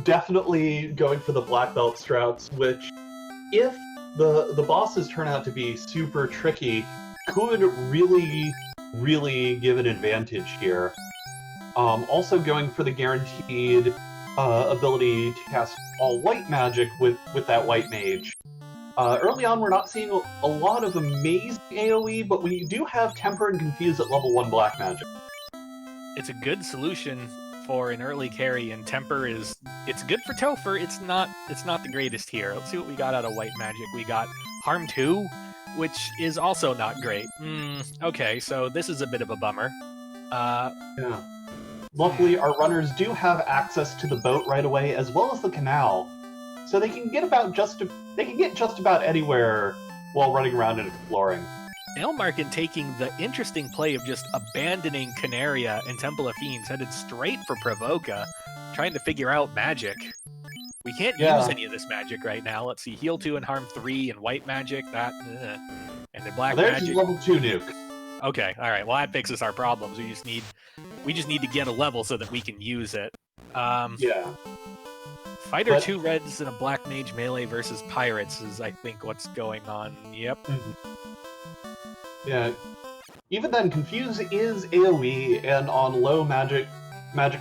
definitely going for the black belt strats, which, if the bosses turn out to be super tricky, could really give an advantage here. Also going for the guaranteed ability to cast all white magic with that white mage. Early on, we're not seeing a lot of amazing AoE, but we do have Temper and Confuse at level 1 black magic. It's a good solution for an early carry, and Temper it's good for Topher. It's not the greatest here. Let's see what we got out of white magic. We got Harm 2, which is also not great. Okay, so this is a bit of a bummer. Yeah. Luckily, our runners do have access to the boat right away, as well as the canal, so they can get just about anywhere while running around and exploring. Aelmarkin taking the interesting play of just abandoning Canaria and Temple of Fiends, headed straight for Provoca, trying to figure out magic. We can't use any of this magic right now. Let's see, Heal 2 and Harm 3 and white magic, and the black There's magic. level 2 nuke. Okay, alright, well that fixes our problems. We just need to get a level so that we can use it. Yeah. Fighter 2 reds and a black mage melee versus pirates is, I think, what's going on. Yep. Yeah. Even then, Confuse is AoE, and on low magic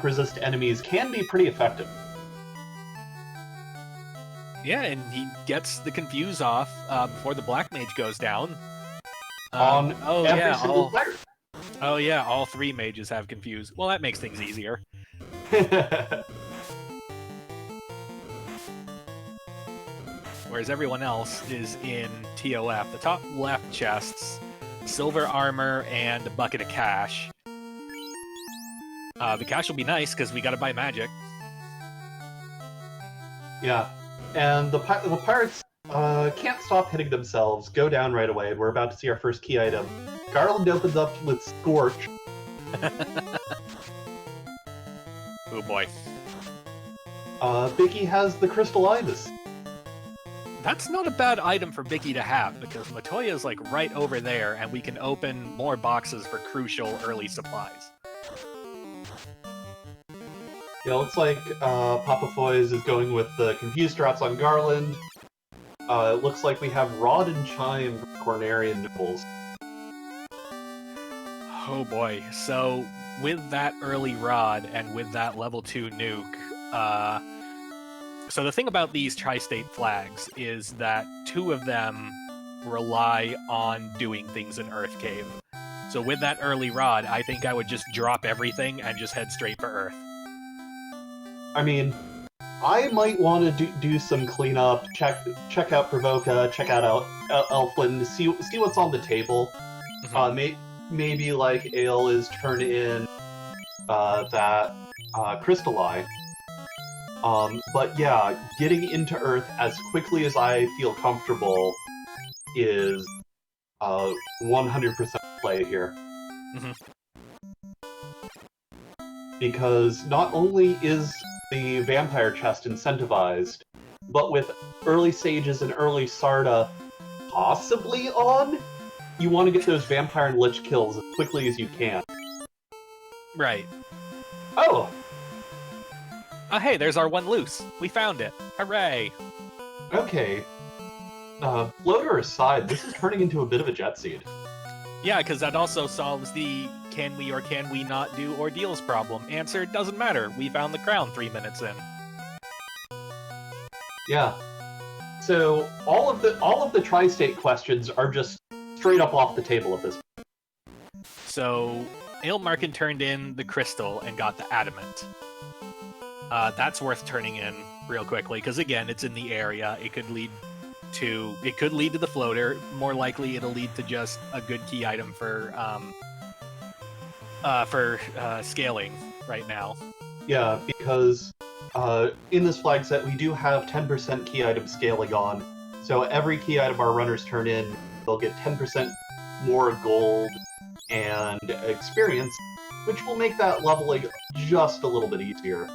resist enemies can be pretty effective. Yeah, and he gets the Confuse off before the black mage goes down. On every single player. Oh yeah, all 3 mages have Confuse. Well, that makes things easier. Whereas everyone else is in TOF. The top left chests, silver armor and a bucket of cash. The cash will be nice because we gotta buy magic. Yeah, and the pirates can't stop hitting themselves, go down right away. We're about to see our first key item. Garland opens up with Scorch. Oh boy. Bicky has the Crystal Ibis. That's not a bad item for Bicky to have, because Matoya's like right over there, and we can open more boxes for crucial early supplies. Yeah, looks like Papa Foy's is going with the Confused Strats on Garland. It looks like we have Rod and Chime from Cornerian Nipples. Oh boy, so with that early Rod and with that level 2 nuke, so the thing about these tri-state flags is that 2 of them rely on doing things in Earth Cave. So with that early Rod, I think I would just drop everything and just head straight for Earth. I mean, I might want to do some cleanup, check out Provoca, check out Elflin, see what's on the table. Maybe like Ale is turn in that Crystal Eye. But yeah, getting into Earth as quickly as I feel comfortable is 100% play here. Because not only is the vampire chest incentivized, but with early Sages and early Sarda possibly on, you want to get those vampire and lich kills as quickly as you can. Right. Oh! Hey, there's our one loose. We found it. Hooray! Okay. Floater aside, this is turning into a bit of a jet seed. Yeah, because that also solves the can we or can we not do ordeals problem. Answer, doesn't matter. We found the crown 3 minutes in. Yeah. So all of the tri-state questions are just straight up off the table at this point. So Aelmarkin turned in the crystal and got the adamant. That's worth turning in real quickly, because again, it's in the area. It could lead to the floater. More likely, it'll lead to just a good key item for scaling right now. Yeah, because in this flag set, we do have 10% key item scaling on. So every key item our runners turn in, they'll get 10% more gold and experience, which will make that leveling just a little bit easier.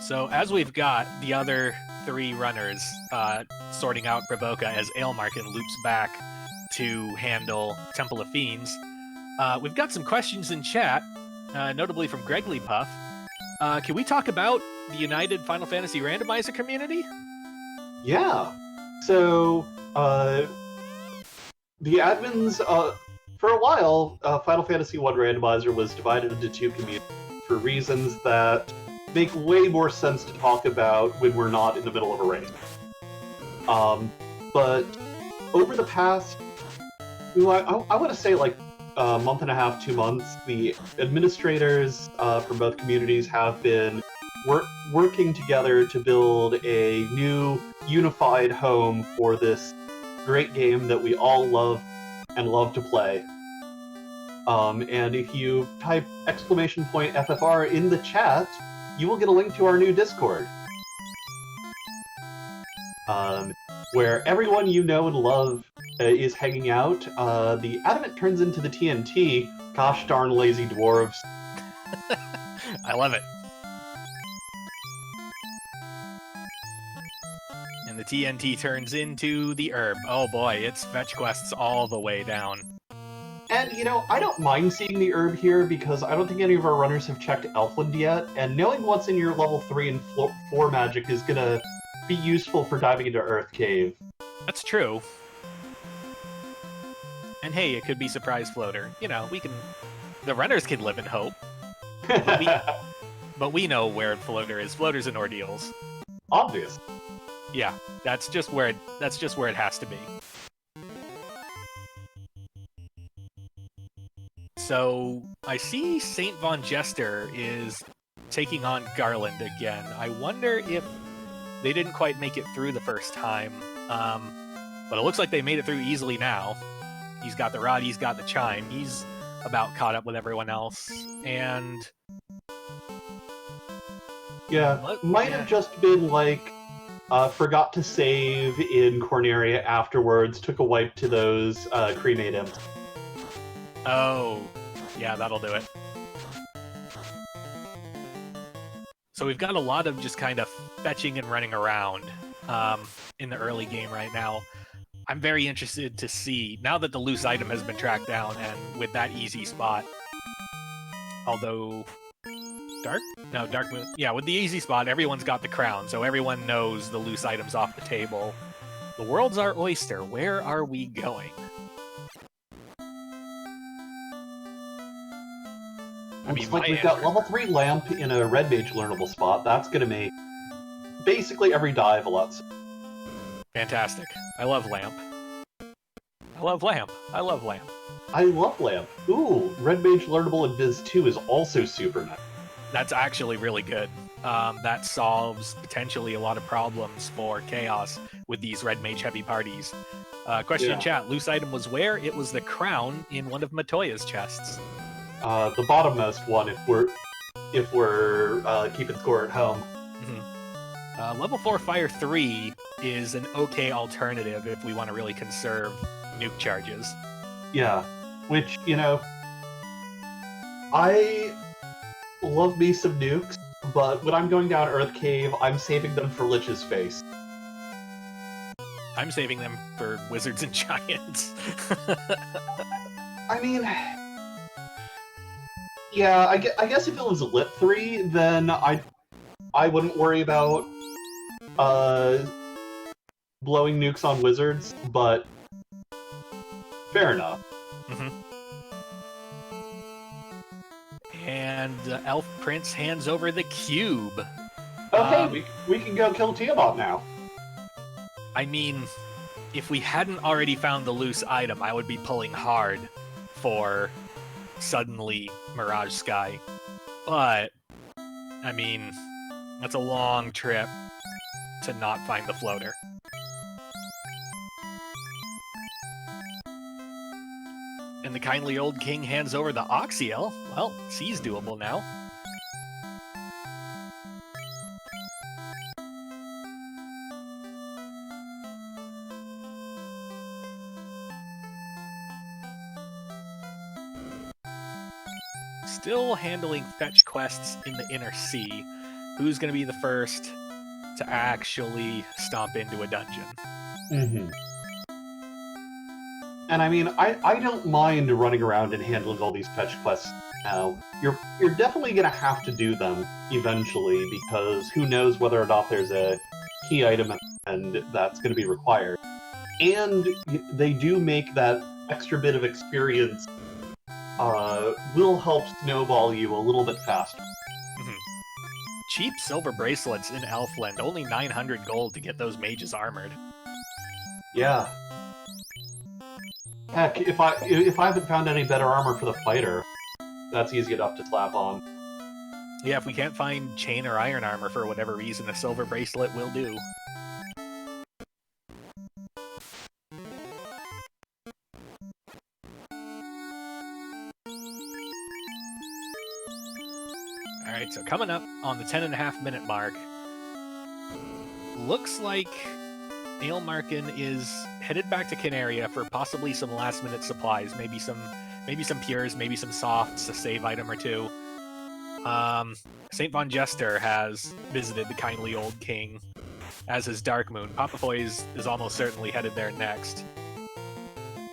So as we've got the other 3 runners sorting out Provoca as Aelmarkin loops back to handle Temple of Fiends, we've got some questions in chat, notably from Gregly Puff. Can we talk about the United Final Fantasy Randomizer community? Yeah. So, the admins, for a while, Final Fantasy I Randomizer was divided into two communities for reasons that make way more sense to talk about when we're not in the middle of a race. But over the past, I want to say like a month and a half, 2 months, the administrators from both communities have been working together to build a new unified home for this great game that we all love and love to play. And if you type !FFR in the chat, you will get a link to our new Discord. Where everyone you know and love is hanging out. The Adamant turns into the TNT. Gosh darn lazy dwarves. I love it. And the TNT turns into the herb. Oh boy, it's fetch quests all the way down. And, you know, I don't mind seeing the herb here because I don't think any of our runners have checked Elfland yet, and knowing what's in your level 3 and 4 magic is gonna be useful for diving into Earth Cave. That's true. And hey, it could be Surprise Floater. You know, the runners can live in hope. But we know where Floater is. Floater's in Ordeals. Obvious. Yeah, that's just where it has to be. So I see Saint Von Jester is taking on Garland again. I wonder if they didn't quite make it through the first time, but it looks like they made it through easily now. He's got the rod, he's got the chime, he's about caught up with everyone else, and yeah, might have just been like forgot to save in Corneria afterwards, took a wipe to those cremate imps. Oh, yeah, that'll do it. So we've got a lot of just kind of fetching and running around in the early game right now. I'm very interested to see, now that the loose item has been tracked down, and with that easy spot, although Dark Moon, yeah, with the easy spot, everyone's got the crown, so everyone knows the loose item's off the table. The world's our oyster. Where are we going? Looks like we've got level 3 lamp in a red mage learnable spot. That's gonna make basically every dive a lot simpler. Fantastic. I love lamp. I love lamp. I love lamp. I love lamp. Ooh, red mage learnable in Viz 2 is also super nice. That's actually really good. That solves potentially a lot of problems for Chaos with these red mage heavy parties. Question in chat, loose item was where? It was the crown in one of Matoya's chests. The bottommost one, if we're keeping score at home. Mm-hmm. Level 4 Fire 3 is an okay alternative if we want to really conserve nuke charges. Yeah, which, you know, I love me some nukes, but when I'm going down Earth Cave, I'm saving them for Lich's face. I'm saving them for Wizards and Giants. I mean, yeah, I guess if it was Lit 3, then I wouldn't worry about blowing nukes on Wizards, but fair enough. Mm-hmm. And Elf Prince hands over the cube. Oh, hey, we can go kill Tiamat now. I mean, if we hadn't already found the loose item, I would be pulling hard for suddenly Mirage Sky. But, I mean, that's a long trip to not find the floater. And the kindly old king hands over the Oxiel. Well, C's doable now. Still handling fetch quests in the Inner Sea. Who's going to be the first to actually stomp into a dungeon? Mm-hmm. And I mean, I don't mind running around and handling all these fetch quests Now, you're definitely gonna have to do them eventually, because who knows whether or not there's a key item at the end that's gonna be required. And they do make that extra bit of experience will help snowball you a little bit faster. Cheap silver bracelets in Elfland, only 900 gold to get those mages armored. Yeah. Heck, if I haven't found any better armor for the fighter, that's easy enough to slap on. Yeah, if we can't find chain or iron armor for whatever reason, a silver bracelet will do. Alright, so coming up on the 10.5-minute mark, looks like Aelmarkin is headed back to Canaria for possibly some last-minute supplies, maybe some pures, maybe some softs, a save item or two. St. Von Jester has visited the kindly old king, as has Darkmoon. Papafoy is almost certainly headed there next.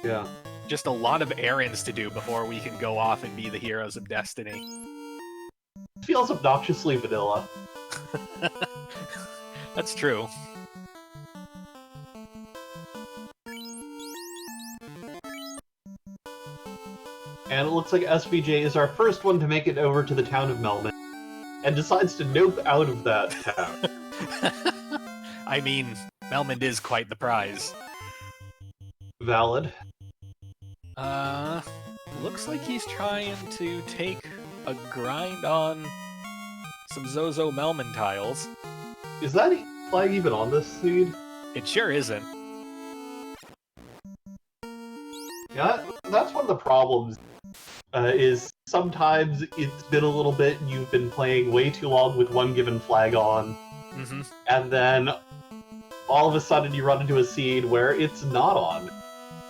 Yeah. Just a lot of errands to do before we can go off and be the heroes of destiny. Feels obnoxiously vanilla. That's true. And it looks like SVJ is our first one to make it over to the town of Melman, and decides to nope out of that town. I mean, Melmond is quite the prize. Valid. Looks like he's trying to take a grind on some Zozo Melman tiles. Is that flag even on this seed? It sure isn't. Yeah, that's one of the problems. Is sometimes it's been a little bit, you've been playing way too long with one given flag on, and then all of a sudden you run into a seed where it's not on.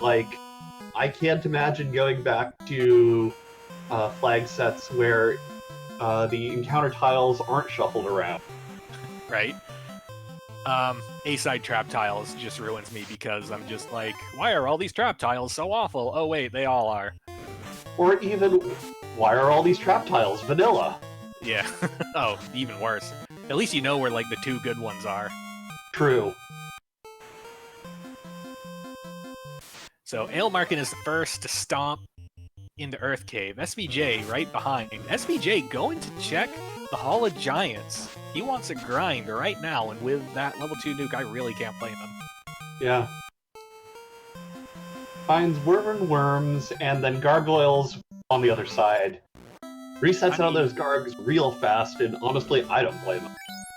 Like, I can't imagine going back to flag sets where the encounter tiles aren't shuffled around. Right? A-side trap tiles just ruins me because I'm just like, why are all these trap tiles so awful? Oh wait, they all are. Or even, why are all these trap tiles vanilla? Yeah. Oh, even worse. At least you know where, like, the two good ones are. True. So, Aelmarkin is the first to stomp into Earth Cave. SVJ right behind. SVJ going to check the Hall of Giants. He wants a grind right now, and with that level 2 nuke, I really can't blame him. Yeah. Finds Wyvern Worms, and then Gargoyles on the other side. Resets out those Gargs real fast, and honestly, I don't blame him.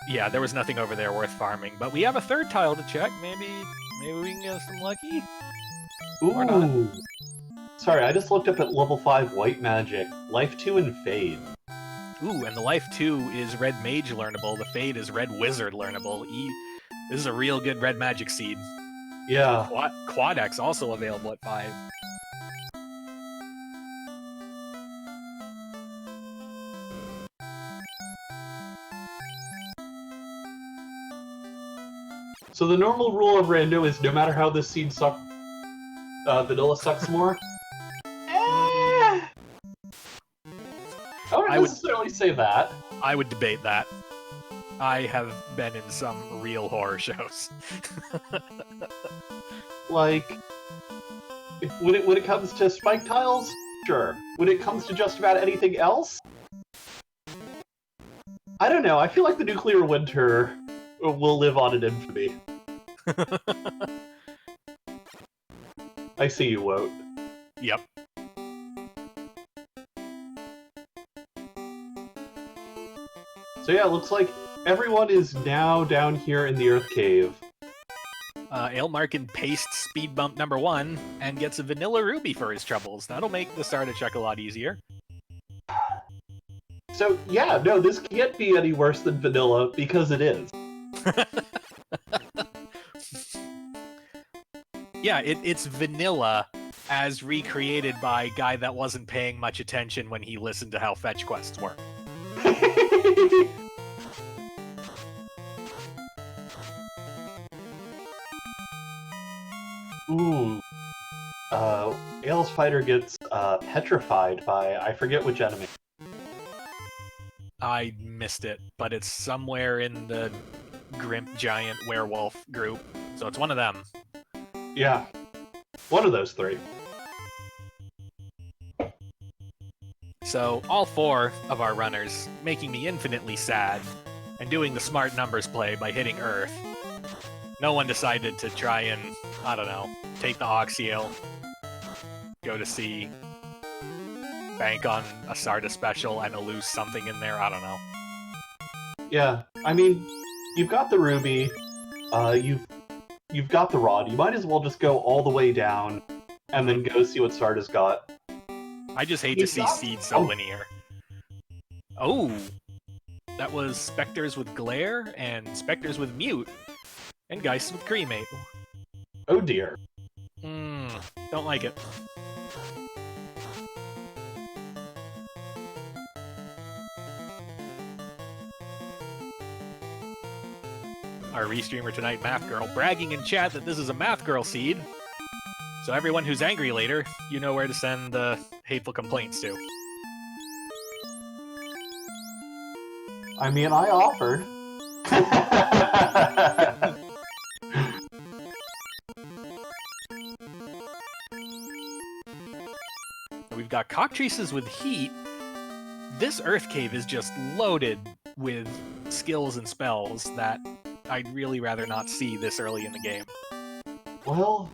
Yeah, there was nothing over there worth farming, but we have a third tile to check. Maybe we can get some lucky? Ooh. Or not. Sorry, I just looked up at level 5 White Magic. Life 2 and Fade. Ooh, and the Life 2 is Red Mage learnable, the Fade is Red Wizard learnable. This is a real good Red Magic seed. Yeah. Quadex also available at 5. So the normal rule of rando is no matter how this seed sucks, vanilla sucks more. I wouldn't necessarily say that. I would debate that. I have been in some real horror shows. Like, when it comes to spike tiles, sure. When it comes to just about anything else, I don't know. I feel like the nuclear winter will live on in infamy. I see you, Woat. Yep. So yeah, it looks like everyone is now down here in the Earth Cave. Aelmarkin pastes speed bump number 1 and gets a vanilla ruby for his troubles. That'll make the starter check a lot easier. So yeah, no, this can't be any worse than vanilla, because it is. Yeah, it's vanilla as recreated by a guy that wasn't paying much attention when he listened to how fetch quests work. Ooh. Ael's fighter gets petrified by I forget which enemy. I missed it, but it's somewhere in the Grimp Giant Werewolf group, so it's one of them. Yeah, one of those three. So all 4 of our runners, making me infinitely sad, and doing the smart numbers play by hitting Earth. No one decided to try and, I don't know, take the Oxyale, go to sea, bank on a Sarda special and lose something in there, I don't know. Yeah, I mean, you've got the ruby, you've got the rod. You might as well just go all the way down, and then go see what Sarda's got. I just hate to see seeds so linear. Oh, that was Spectres with Glare, and Spectres with Mute, and Geist with Cremate. Oh dear. Don't like it. Our restreamer tonight, Math Girl, bragging in chat that this is a Math Girl seed. So everyone who's angry later, you know where to send hateful complaints to. I mean, I offered. We've got Cockatrices with Heat. This Earth Cave is just loaded with skills and spells that I'd really rather not see this early in the game. Well,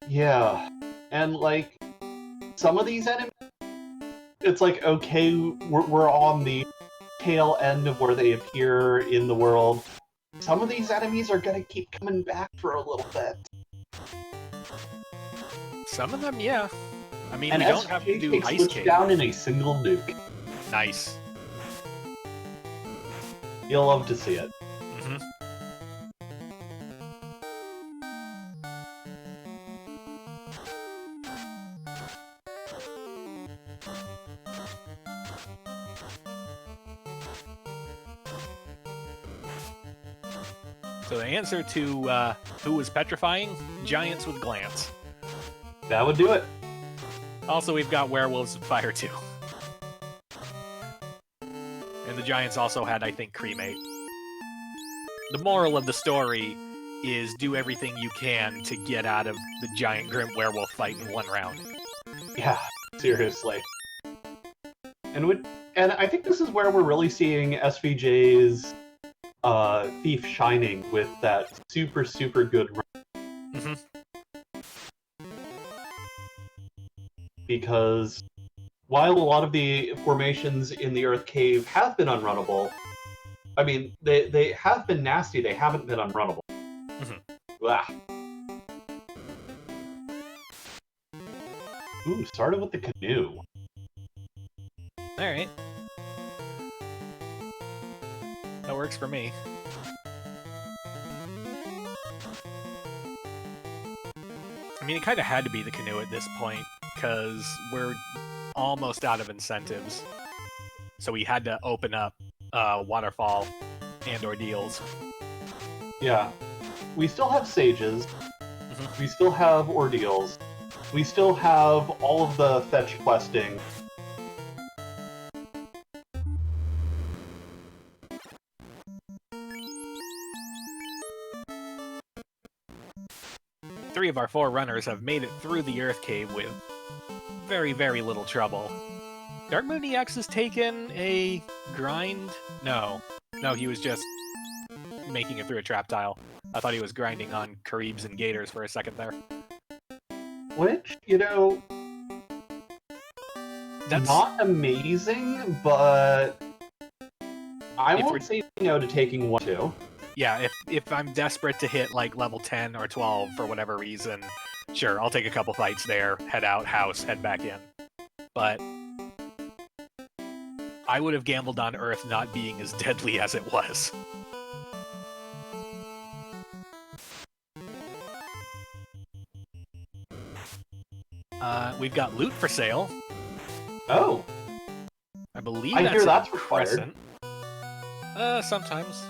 yeah. And, like, some of these enemies, it's like, okay, we're on the tail end of where they appear in the world. Some of these enemies are gonna keep coming back for a little bit. Some of them, yeah. I mean, and we don't have to do Ice Cave. Down in a single nuke. Nice. You'll love to see it. So the answer to who was petrifying? Giants with Glance. That would do it. Also, we've got Werewolves with Fire too. And the Giants also had, I think, Cremate. The moral of the story is do everything you can to get out of the Giant Grimp Werewolf fight in one round. Yeah, seriously. And I think this is where we're really seeing SVJ's Thief shining with that super, super good run. Because while a lot of the formations in the Earth Cave have been unrunnable, I mean, they have been nasty, they haven't been unrunnable. Ooh, started with the canoe. Alright. That works for me. I mean, it kind of had to be the canoe at this point, because we're almost out of incentives. So we had to open up Waterfall and Ordeals. Yeah. We still have Sages. We still have Ordeals. We still have all of the fetch questing. Three of our 4 runners have made it through the Earth Cave with very, very little trouble. Dark Moon EX has taken a grind? No, he was just making it through a trap tile. I thought he was grinding on Caribs and Gators for a second there. Which, you know, that's not amazing, but I won't say no to taking 1, 2. Yeah, if I'm desperate to hit like level 10 or 12 for whatever reason, sure, I'll take a couple fights there, head out, house, head back in. But I would have gambled on Earth not being as deadly as it was. We've got loot for sale. Oh. I believe I hear that's Crescent. Required. Sometimes.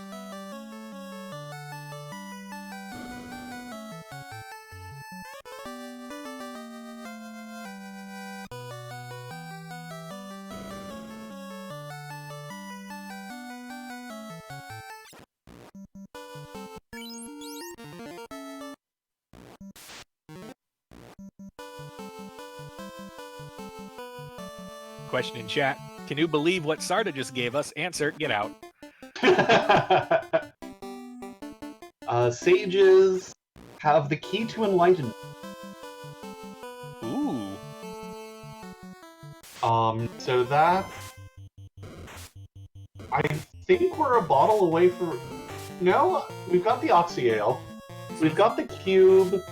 Question in chat. Can you believe what Sarda just gave us? Answer, get out. Sages have the key to enlightenment. Ooh. So that... I think we're a bottle away from... No, we've got the Oxyale. We've got the cube.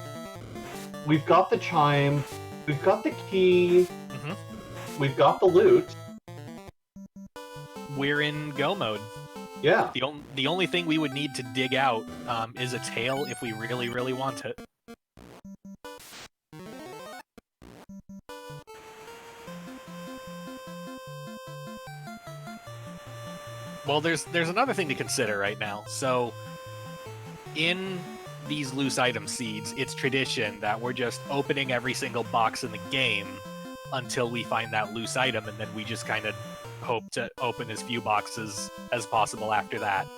We've got the chime. We've got the key. We've got the loot. We're in go mode. Yeah. The only thing we would need to dig out is a tail if we really, really want it. Well, there's another thing to consider right now. So, in these loose item seeds, it's tradition that we're just opening every single box in the game until we find that loose item, and then we just kind of hope to open as few boxes as possible after that.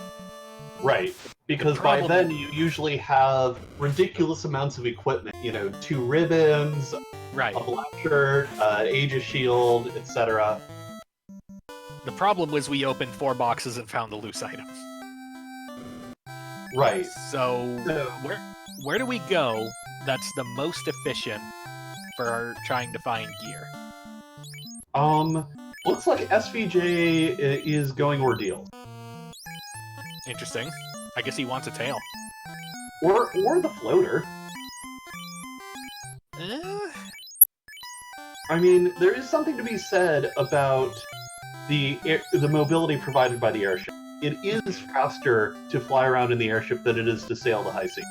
Right. Because by then you usually have ridiculous amounts of equipment. You know, 2 ribbons, right, a black shirt, Aegis shield, etc. The problem was we opened 4 boxes and found the loose item. Right. So where do we go that's the most efficient for trying to find gear? Looks like SVJ is going ordeal. Interesting. I guess he wants a tail. Or the floater. I mean, there is something to be said about the mobility provided by the airship. It is faster to fly around in the airship than it is to sail the high sea.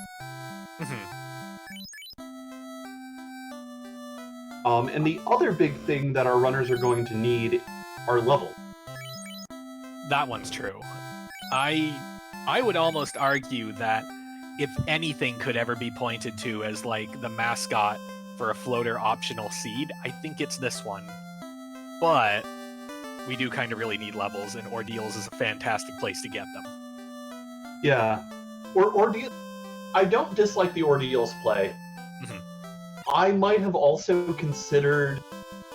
And the other big thing that our runners are going to need are level. That one's true. I would almost argue that if anything could ever be pointed to as like the mascot for a floater optional seed, I think it's this one. But we do kind of really need levels, and Ordeals is a fantastic place to get them. Yeah. Ordeal. I don't dislike the Ordeals play. I might have also considered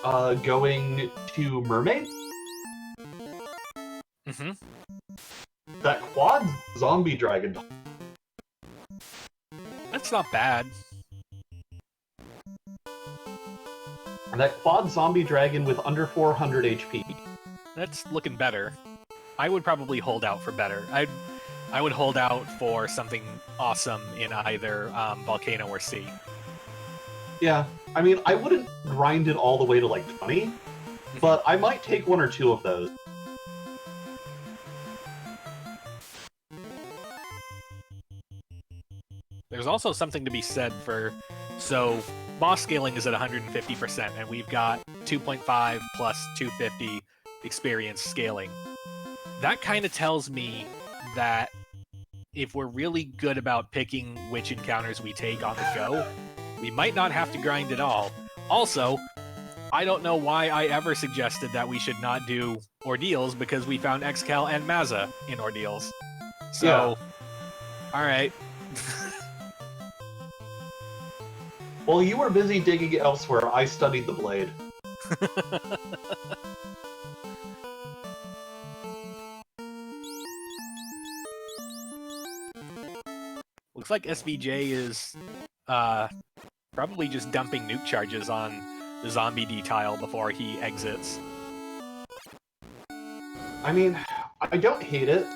going to Mermaid. That quad zombie dragon. That's not bad. That quad zombie dragon with under 400 HP. That's looking better. I would probably hold out for better. I would hold out for something awesome in either Volcano or Sea. Yeah, I mean, I wouldn't grind it all the way to like 20, but I might take 1 or 2 of those. There's also something to be said for... So, boss scaling is at 150%, and we've got 2.5 plus 250 experience scaling. That kind of tells me that if we're really good about picking which encounters we take on the go, we might not have to grind at all. Also, I don't know why I ever suggested that we should not do Ordeals, because we found Excal and Mazza in Ordeals. So, yeah. Alright. While you were busy digging elsewhere, I studied the blade. Looks like SVJ is probably just dumping nuke charges on the zombie D tile before he exits. I mean, I don't hate it,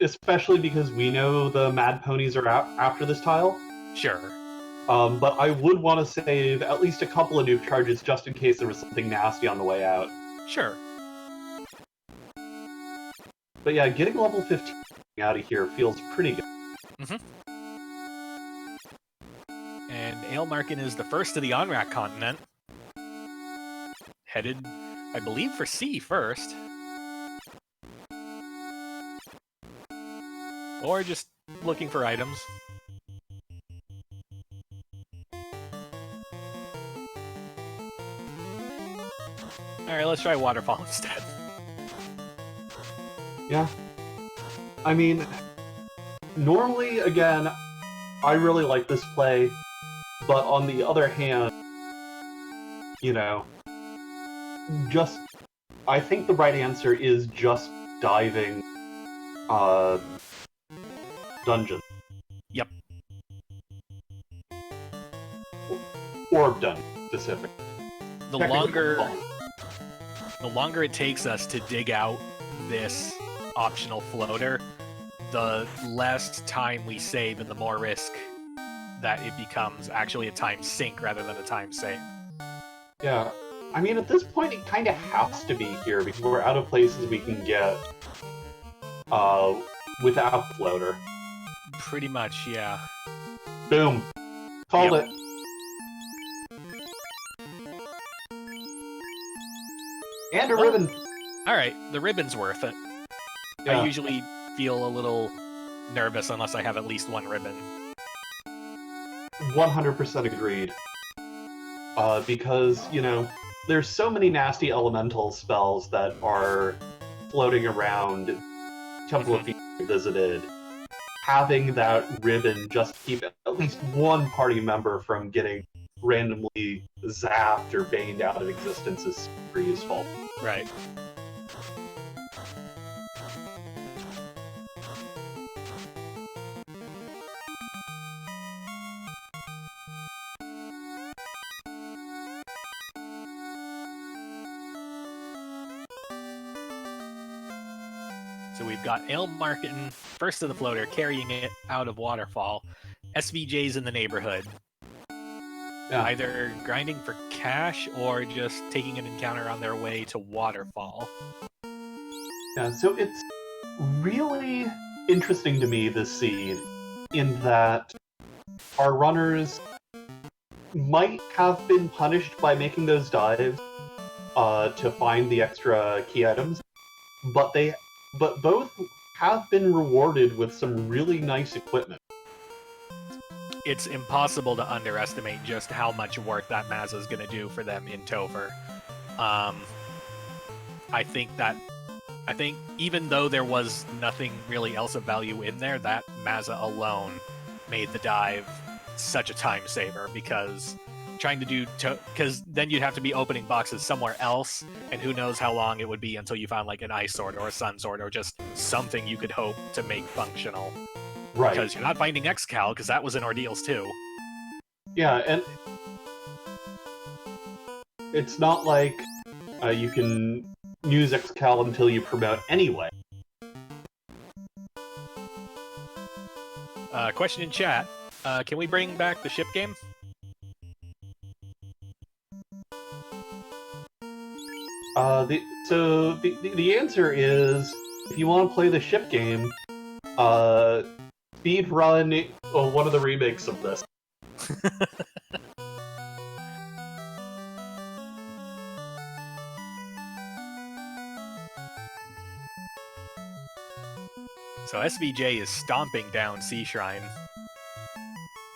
especially because we know the Mad Ponies are out after this tile. Sure. But I would want to save at least a couple of nuke charges just in case there was something nasty on the way out. Sure. But yeah, getting level 15 out of here feels pretty good. And Aelmarkin is the first to the Onrak continent. Headed, I believe, for sea first. Or just looking for items. Alright, let's try Waterfall instead. Yeah. I mean, normally, again, I really like this play, but on the other hand, you know, just... I think the right answer is just diving dungeon. Yep. Orb dungeon, specific. The longer it takes us to dig out this optional floater, the less time we save and the more risk that it becomes actually a time sink rather than a time save. Yeah. I mean, at this point, it kind of has to be here because we're out of places we can get without floater. Pretty much, yeah. Boom. Called Yep. it. And a ribbon. Alright, the ribbon's worth it. Yeah. I usually feel a little nervous unless I have at least one ribbon. 100% agreed. Because, you know, there's so many nasty elemental spells that are floating around Temple of Fiends visited. Having that ribbon just keep at least one party member from getting randomly zapped or baned out of existence is super useful. Right. So we've got Aylmarketing, first to the floater, carrying it out of Waterfall. SVJ's in the neighborhood. Yeah. Either grinding for cash or just taking an encounter on their way to Waterfall. Yeah, so it's really interesting to me, this scene, in that our runners might have been punished by making those dives to find the extra key items, but both have been rewarded with some really nice equipment. It's impossible to underestimate just how much work that Mazza is going to do for them in Topher. I think even though there was nothing really else of value in there, that Mazza alone made the dive such a time saver, because trying to do because then you'd have to be opening boxes somewhere else, and who knows how long it would be until you found like an ice sword or a sun sword or just something you could hope to make functional. Right. Because you're not finding Xcal, because that was in Ordeals too. Yeah, and it's not like you can use Xcal until you promote anyway. Question in chat. Can we bring back the ship game? The answer is, if you want to play the ship game, speed run one of the remakes of this. So SVJ is stomping down Sea Shrine.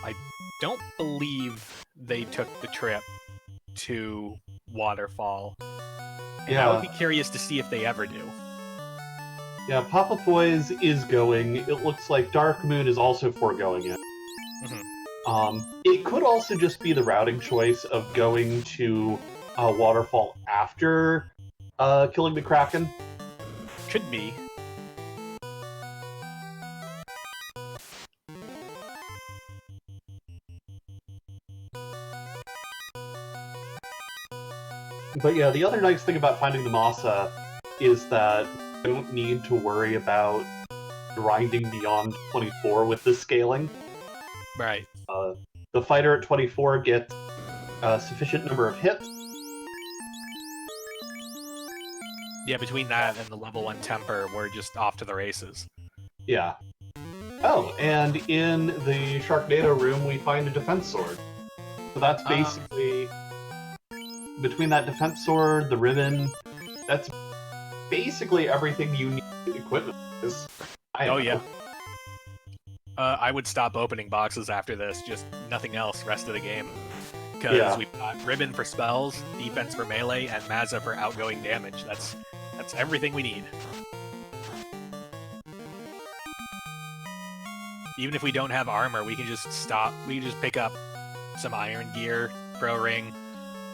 I don't believe they took the trip to Waterfall. And I would be curious to see if they ever do. Yeah, Papa Poise is going. It looks like Dark Moon is also foregoing it. It could also just be the routing choice of going to Waterfall after killing the Kraken. Could be. But yeah, the other nice thing about finding the Masa is that you don't need to worry about grinding beyond 24 with this scaling. Right. The fighter at 24 gets a sufficient number of hits. Yeah, between that and the level 1 temper, we're just off to the races. Yeah. Oh, and in the Sharknado room, we find a defense sword. So that's basically... between that defense sword, the ribbon, that's basically everything you need equipment is. Yeah. I would stop opening boxes after this, just nothing else rest of the game. Because we've got ribbon for spells, defense for melee, and Mazza for outgoing damage. That's everything we need. Even if we don't have armor, we can just pick up some iron gear, pro ring,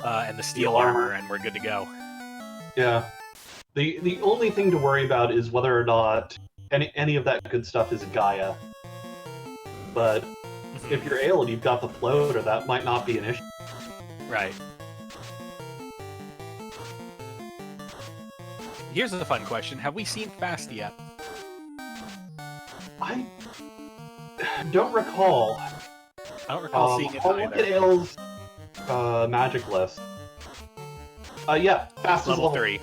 and the steel armor, and we're good to go. Yeah. The only thing to worry about is whether or not any of that good stuff is Gaia. But if you're Ale and you've got the floater, that might not be an issue. Right. Here's a fun question. Have we seen Fast yet? I don't recall. I don't recall seeing it I'll look at either. Ale's magic list. Yeah, Fast is Level 3.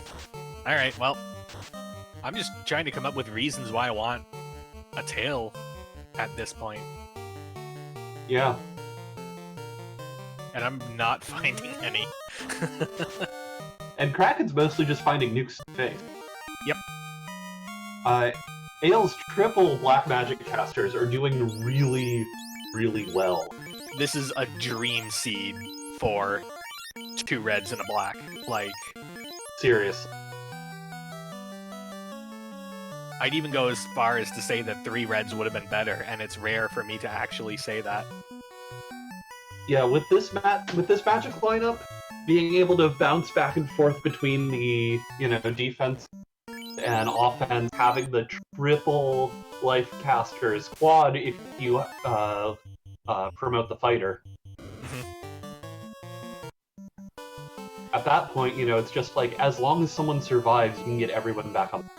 Alright, well, I'm just trying to come up with reasons why I want a tail at this point. Yeah. And I'm not finding any. And Kraken's mostly just finding Nuke's face. Yep. Ale's triple black magic casters are doing really, really well. This is a dream seed for 2 reds and a black. Like, Serious. I'd even go as far as to say that 3 reds would have been better, and it's rare for me to actually say that. Yeah, with this magic lineup, being able to bounce back and forth between the defense and offense, having the triple life casters quad if you promote the fighter. At that point, it's just like, as long as someone survives, you can get everyone back on.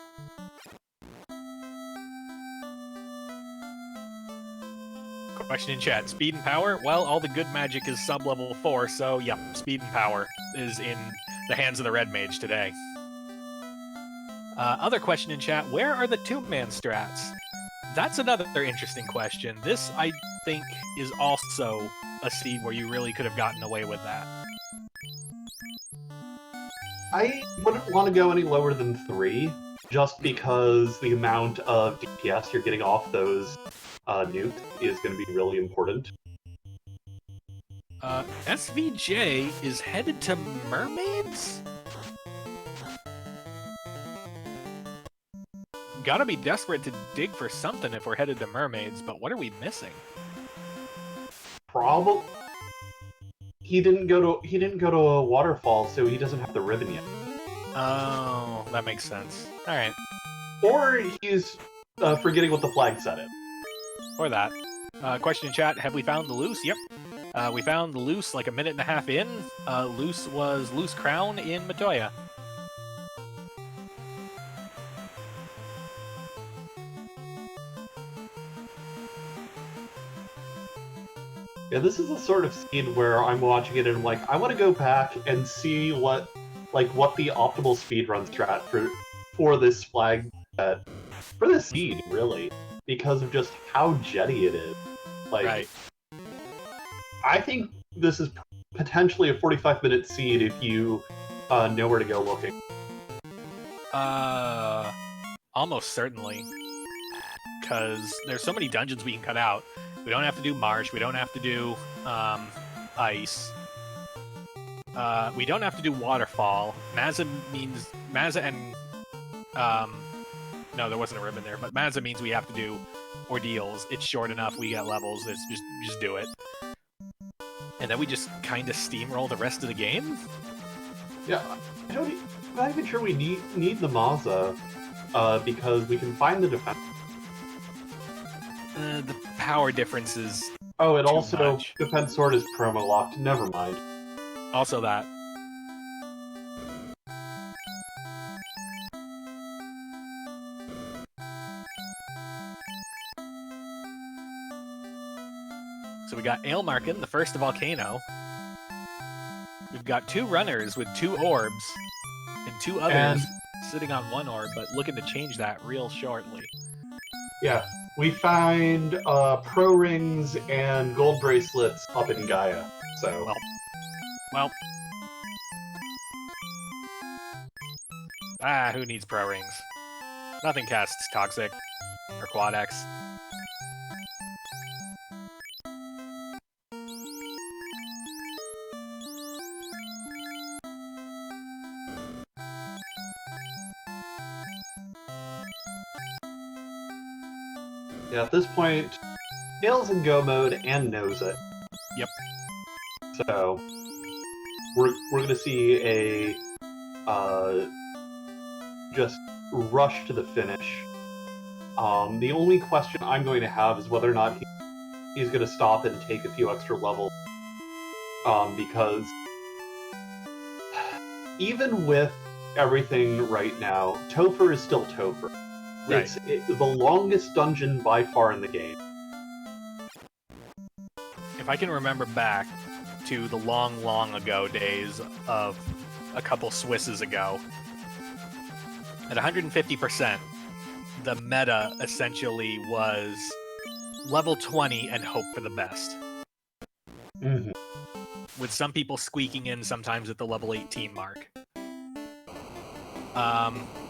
Question in chat. Speed and power? Well, all the good magic is sub-level 4, so yep, speed and power is in the hands of the red mage today. Other question in chat. Where are the 2-man strats? That's another interesting question. This, I think, is also a seed where you really could have gotten away with that. I wouldn't want to go any lower than 3, just because the amount of DPS you're getting off those nukes is going to be really important. SVJ is headed to mermaids? Gotta be desperate to dig for something if we're headed to mermaids, but what are we missing? Probably he didn't go to a waterfall, so he doesn't have the ribbon yet. Oh, that makes sense. All right. Or he's forgetting what the flag said it. Or that. Question in chat, have we found the loose? Yep. We found the loose like a minute and a half in. Loose was Loose Crown in Matoya. Yeah, this is the sort of scene where I'm watching it and I'm like, I want to go back and see what the optimal speedrun strat for this flag set, for this seed, really, because of just how jetty it is. Like, Right. I think this is potentially a 45-minute seed if you know where to go looking. Almost certainly. Because there's so many dungeons we can cut out. We don't have to do Marsh. We don't have to do Ice. We don't have to do Waterfall. Mazza and... no, there wasn't a ribbon there, but Mazza means we have to do Ordeals. It's short enough, we get levels, it's just do it. And then we just kind of steamroll the rest of the game? Yeah, I'm not even sure we need the Mazza, because we can find the defense. The power difference is Oh, it too also, much. Defense Sword is promo locked, never mind. Also that. So we got Ailmarkin, the first Volcano. We've got 2 runners with 2 orbs, and 2 others sitting on 1 orb, but looking to change that real shortly. Yeah, we find pro rings and gold bracelets up in Gaia, so... Well. Who needs pro rings? Nothing casts Toxic or Quad X. Yeah, at this point, Gale's in go mode and knows it. Yep. So, we're gonna see a just rush to the finish. The only question I'm going to have is whether or not he's going to stop and take a few extra levels. Because even with everything right now, Topher is still Topher. Right. It's the longest dungeon by far in the game. If I can remember back to the long, long ago days of a couple Swisses ago, at 150%, the meta essentially was level 20 and hope for the best. Mm-hmm. With some people squeaking in sometimes at the level 18 mark.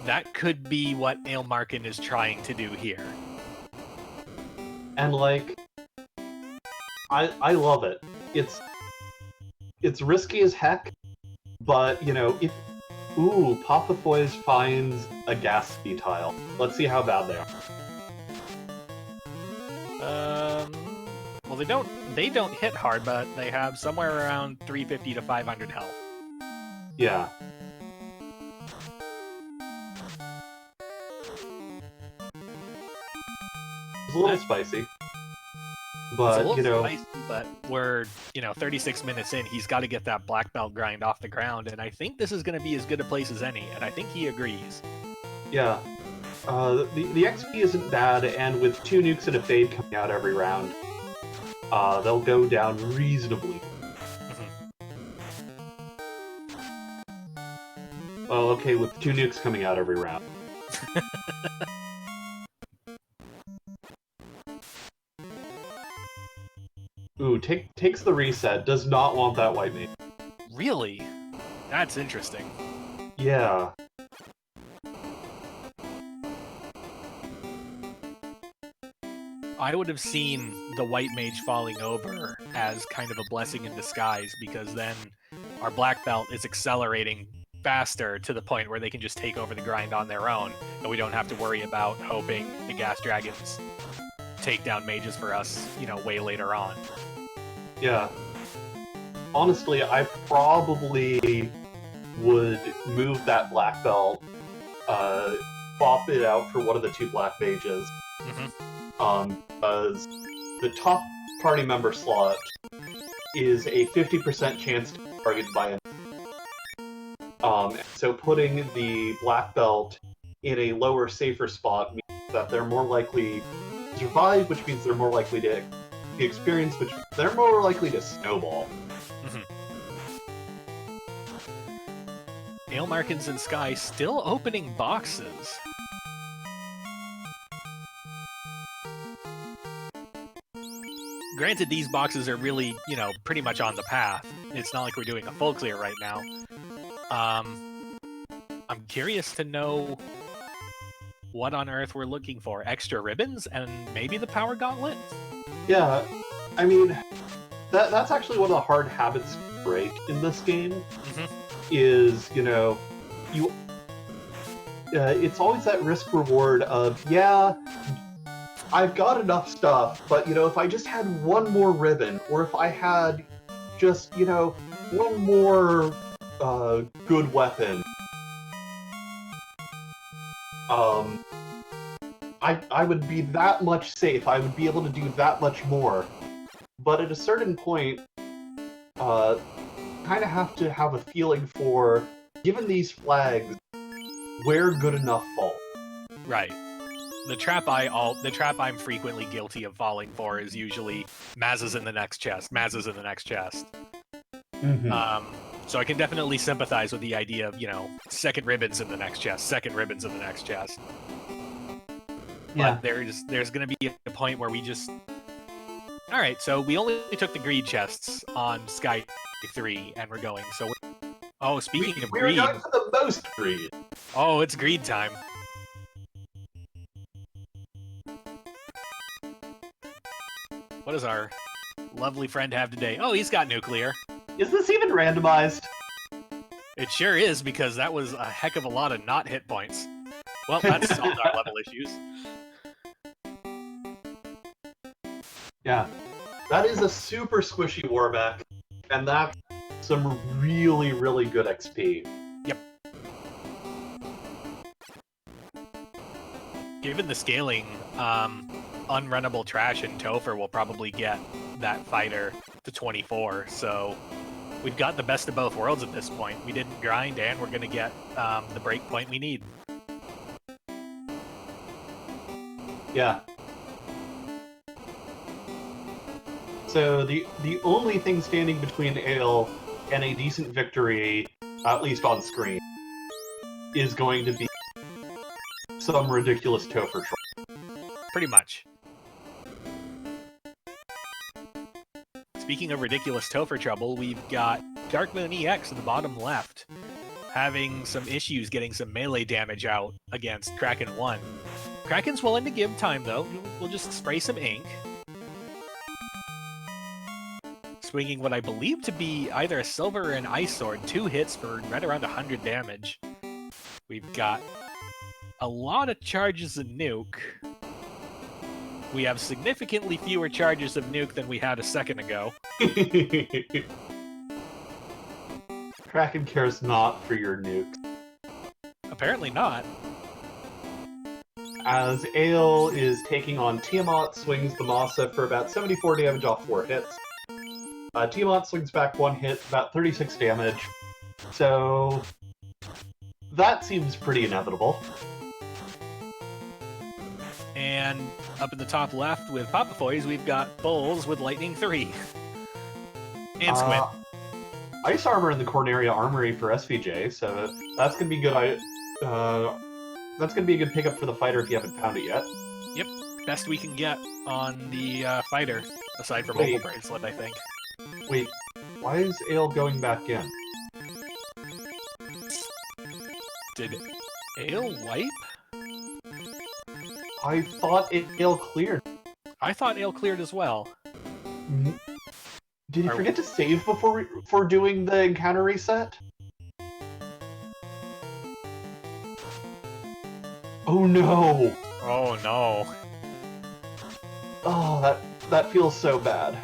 That could be what Ailmarkin is trying to do here. And like, I love it. It's risky as heck, but you know, if Papafoy's finds a Gatsby tile. Let's see how bad they are. Well, they don't hit hard, but they have somewhere around 350 to 500 health. Yeah. It's a little spicy. But, it's a you know... spicy, but we're, 36 minutes in, he's got to get that black belt grind off the ground, and I think this is going to be as good a place as any, and I think he agrees. Yeah. The XP isn't bad, and with 2 nukes and a fade coming out every round, they'll go down reasonably. Well, okay, with 2 nukes coming out every round. Ooh, takes the reset, does not want that white mage. Really? That's interesting. Yeah. I would have seen the white mage falling over as kind of a blessing in disguise, because then our black belt is accelerating faster to the point where they can just take over the grind on their own, and we don't have to worry about hoping the gas dragons take down mages for us, way later on. Yeah. Honestly, I probably would move that black belt, swap it out for one of the 2 black mages. Because the top party member slot is a 50% chance to be targeted by an so putting the black belt in a lower, safer spot means that they're more likely to survive, which means they're more likely to be experienced, which means they're more likely to snowball. Ailmarkins and Sky still opening boxes. Granted, these boxes are really, pretty much on the path. It's not like we're doing a full clear right now. I'm curious to know what on earth we're looking for. Extra ribbons and maybe the power gauntlet? Yeah, I mean, that's actually one of the hard habits to break in this game. Is, it's always that risk-reward of, yeah, I've got enough stuff, but, if I just had one more ribbon, or if I had just, one more good weapon, I would be that much safe, I would be able to do that much more. But at a certain point, kind of have to have a feeling for, given these flags, where good enough falls. Right. The trap I'm frequently guilty of falling for is usually Maz's in the next chest, Maz's in the next chest. So I can definitely sympathize with the idea of, second ribbons in the next chest, second ribbons in the next chest. Yeah. But there's going to be a point where we just... Alright, so we only took the greed chests on Sky 3, and we're going, so... Oh, speaking of greed... We're going for the most greed! Oh, it's greed time. What does our lovely friend have today? Oh, he's got nuclear. Is this even randomized? It sure is, because that was a heck of a lot of not hit points. Well, that solved our level issues. Yeah. That is a super squishy warback, and that's some really, really good XP. Yep. Given the scaling, unrunnable Trash and Topher will probably get that fighter to 24, so we've got the best of both worlds at this point. We didn't grind, and we're going to get the break point we need. Yeah. So the only thing standing between Ale and a decent victory, at least on screen, is going to be some ridiculous Topher troll. Pretty much. Speaking of ridiculous Topher trouble, we've got Dark Moon EX in the bottom left, having some issues getting some melee damage out against Kraken 1. Kraken's willing to give time, though. We'll just spray some ink. Swinging what I believe to be either a silver or an ice sword, 2 hits for right around 100 damage. We've got a lot of charges of nuke. We have significantly fewer charges of nuke than we had a second ago. Kraken cares not for your nukes. Apparently not. As Ale is taking on Tiamat, swings the Masa for about 74 damage off 4 hits. Tiamat swings back 1 hit, about 36 damage. So that seems pretty inevitable. And up in the top left with Papafoys, we've got Bulls with Lightning 3. And Squint. Ice Armor in the Corneria Armory for SVJ, so that's gonna be good. That's gonna be a good pickup for the fighter if you haven't found it yet. Yep, best we can get on the fighter, aside from Vocal Bracelet, I think. Wait, why is Ale going back in? Did Ale wipe? I thought Ale cleared. I thought Ale cleared as well. Did he forget to save before doing the encounter reset? Oh no! Oh no. Oh, that feels so bad.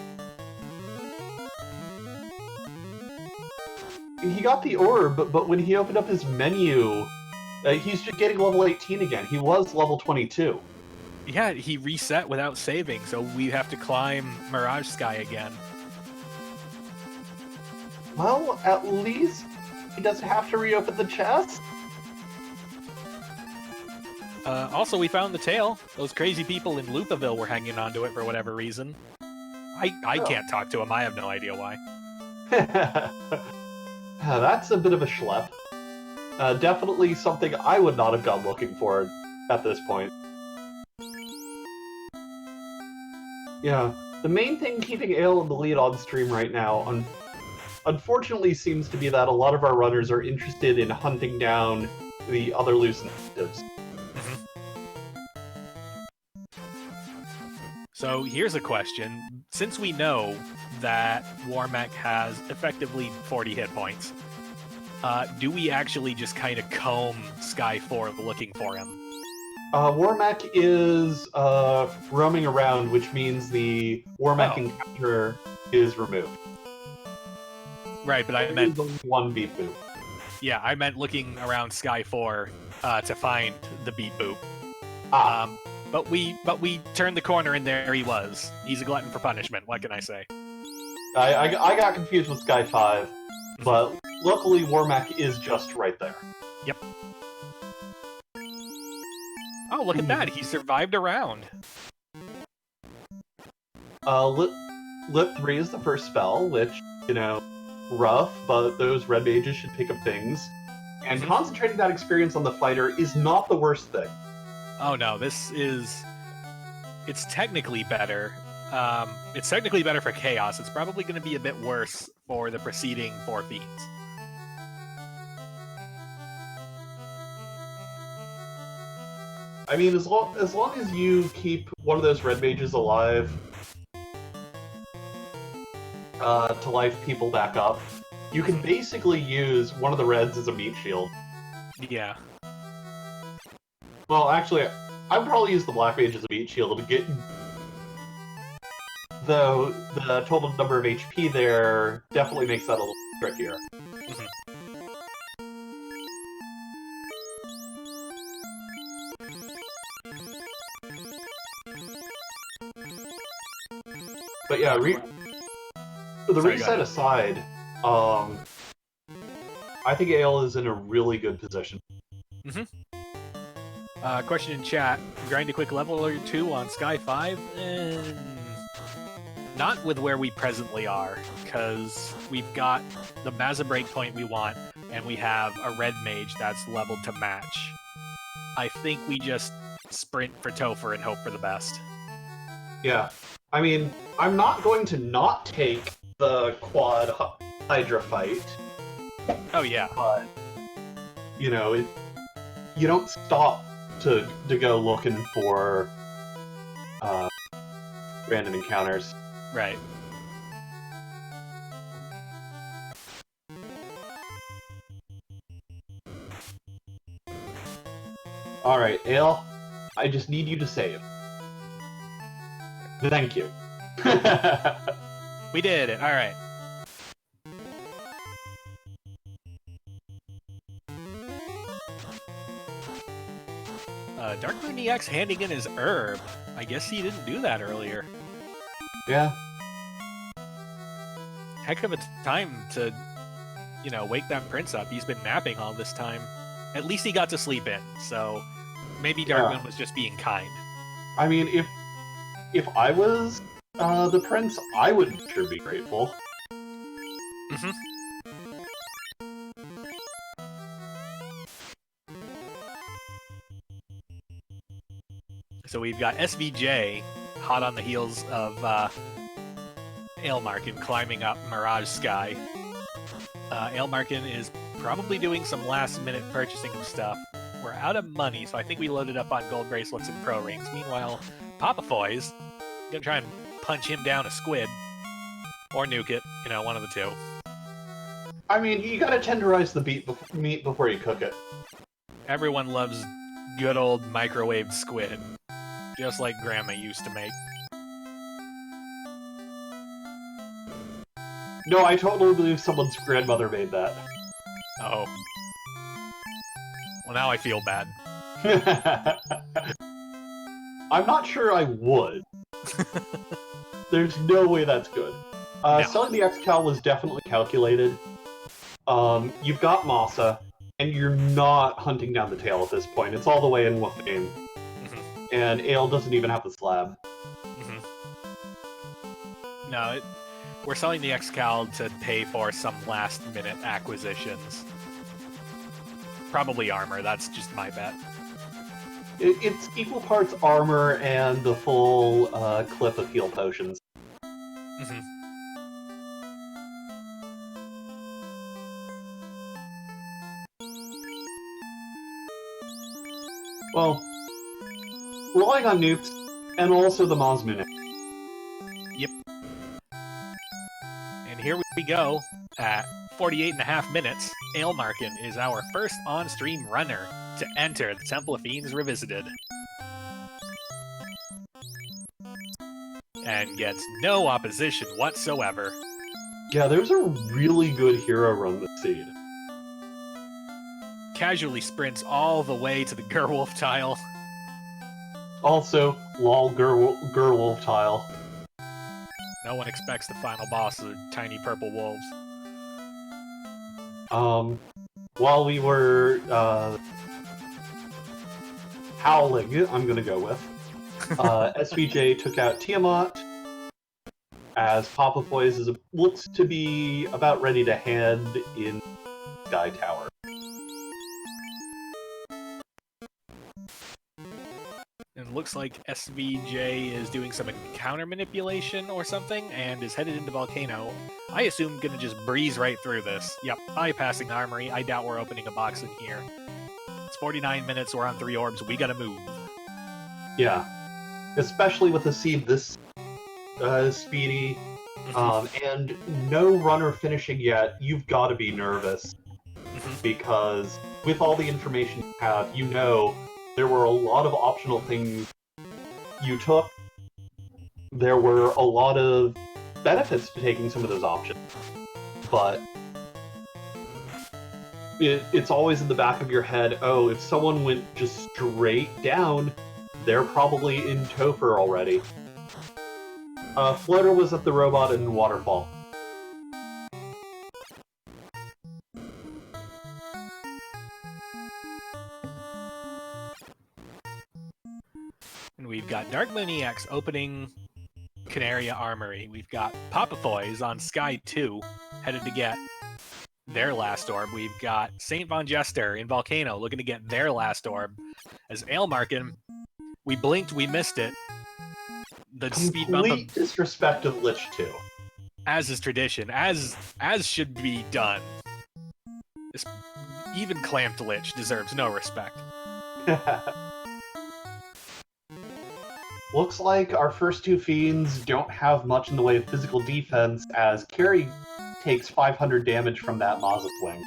He got the orb, but when he opened up his menu, he's just getting level 18 again. He was level 22. Yeah, he reset without saving, so we have to climb Mirage Sky again. Well, at least he doesn't have to reopen the chest. Also, we found the tail. Those crazy people in Lupaville were hanging onto it for whatever reason. I can't talk to him. I have no idea why. That's a bit of a schlep. Definitely something I would not have gone looking for at this point. Yeah, the main thing keeping Ale in the lead on stream right now, unfortunately, seems to be that a lot of our runners are interested in hunting down the other loose natives. So here's a question. Since we know that Warmech has effectively 40 hit points, do we actually just kind of comb Sky 4 looking for him? Warmech is roaming around, which means the Warmech encounter is removed. Right, but I meant only one beat boop. Yeah, I meant looking around Sky 4 to find the beat boop. But we turned the corner and there he was. He's a glutton for punishment. What can I say? I got confused with Sky 5, but luckily Warmech is just right there. Yep. Oh, look at that! He survived a round. Lip 3 is the first spell, which, you know, rough, but those red mages should pick up things. And concentrating that experience on the fighter is not the worst thing. Oh no, it's technically better. It's technically better for Chaos. It's probably going to be a bit worse for the preceding 4 fiends. I mean, as long as you keep one of those red mages alive to life people back up, you can basically use one of the reds as a meat shield. Yeah. Well, actually, I would probably use the black mage as a meat shield to get... Though the total number of HP there definitely makes that a little trickier. But yeah, the Sorry, reset aside, I think Ale is in a really good position. Question in chat: grind a quick level or two on Sky 5? Not with where we presently are, because we've got the Mazza breakpoint we want, and we have a red mage that's leveled to match. I think we just sprint for Topher and hope for the best. Yeah. I mean, I'm not going to not take the quad Hydra fight. Oh yeah. But, you know, you don't stop to go looking for random encounters. Right. Alright, Ale, I just need you to save. Thank you. We did it. All right. Dark Moon EX handing in his herb. I guess he didn't do that earlier. Yeah. Heck of a time to, you know, wake that prince up. He's been napping all this time. At least he got to sleep in, so maybe Dark Moon was just being kind. I mean, if I was the prince, I would sure be grateful. Mm-hmm. So we've got SVJ, hot on the heels of Ailmarkin climbing up Mirage Sky. Ailmarkin is probably doing some last-minute purchasing of stuff. We're out of money, so I think we loaded up on gold bracelets and pro rings. Meanwhile, Papafoy's gonna try and punch him down a squid. Or nuke it, you know, one of the two. I mean, you gotta tenderize the meat before you cook it. Everyone loves good old microwaved squid. Just like Grandma used to make. No, I totally believe someone's grandmother made that. Oh. Well, now I feel bad. I'm not sure I would. There's no way that's good. No. Selling the X-Cal was definitely calculated. You've got Masa, and you're not hunting down the tail at this point. It's all the way in Wafane. And Ale doesn't even have the slab. No, we're selling the X-Cal to pay for some last-minute acquisitions. Probably armor, that's just my bet. It's equal parts armor and the full clip of heal potions. Well, relying on nukes, and also the Mosminic. Yep. And here we go. At 48.5 minutes, Ailmarkin is our first on-stream runner to enter the Temple of Fiends Revisited. And gets no opposition whatsoever. Yeah, there's a really good hero run this seed. Casually sprints all the way to the Gerwolf tile. Also, lol Gerwolf tile. No one expects the final boss of tiny purple wolves. While we were howling, I'm gonna go with, SVJ took out Tiamat, as Papafoy's looks to be about ready to hand in Sky Tower. And it looks like SVJ is doing some encounter manipulation or something, and is headed into Volcano. I assume gonna just breeze right through this. Yep, bypassing Armory. I doubt we're opening a box in here. It's 49 minutes, we're on 3 orbs, we gotta move. Yeah. Especially with a seed this speedy, and no runner finishing yet, you've got to be nervous. Because with all the information you have, you know there were a lot of optional things you took. There were a lot of benefits to taking some of those options. But it's always in the back of your head, oh, if someone went just straight down, they're probably in Topher already. Floater was at the robot in Waterfall. And we've got Dark Moon EX opening Canaria Armory. We've got Papafoys on Sky 2, headed to get their last orb. We've got St. Von Jester in Volcano looking to get their last orb. As Aelmarkin, we blinked, we missed it. The speed bump Complete disrespect of Lich 2. as is tradition, as should be done. This even clamped Lich deserves no respect. Looks like our first two fiends don't have much in the way of physical defense, as Carrie takes 500 damage from that Maza swing.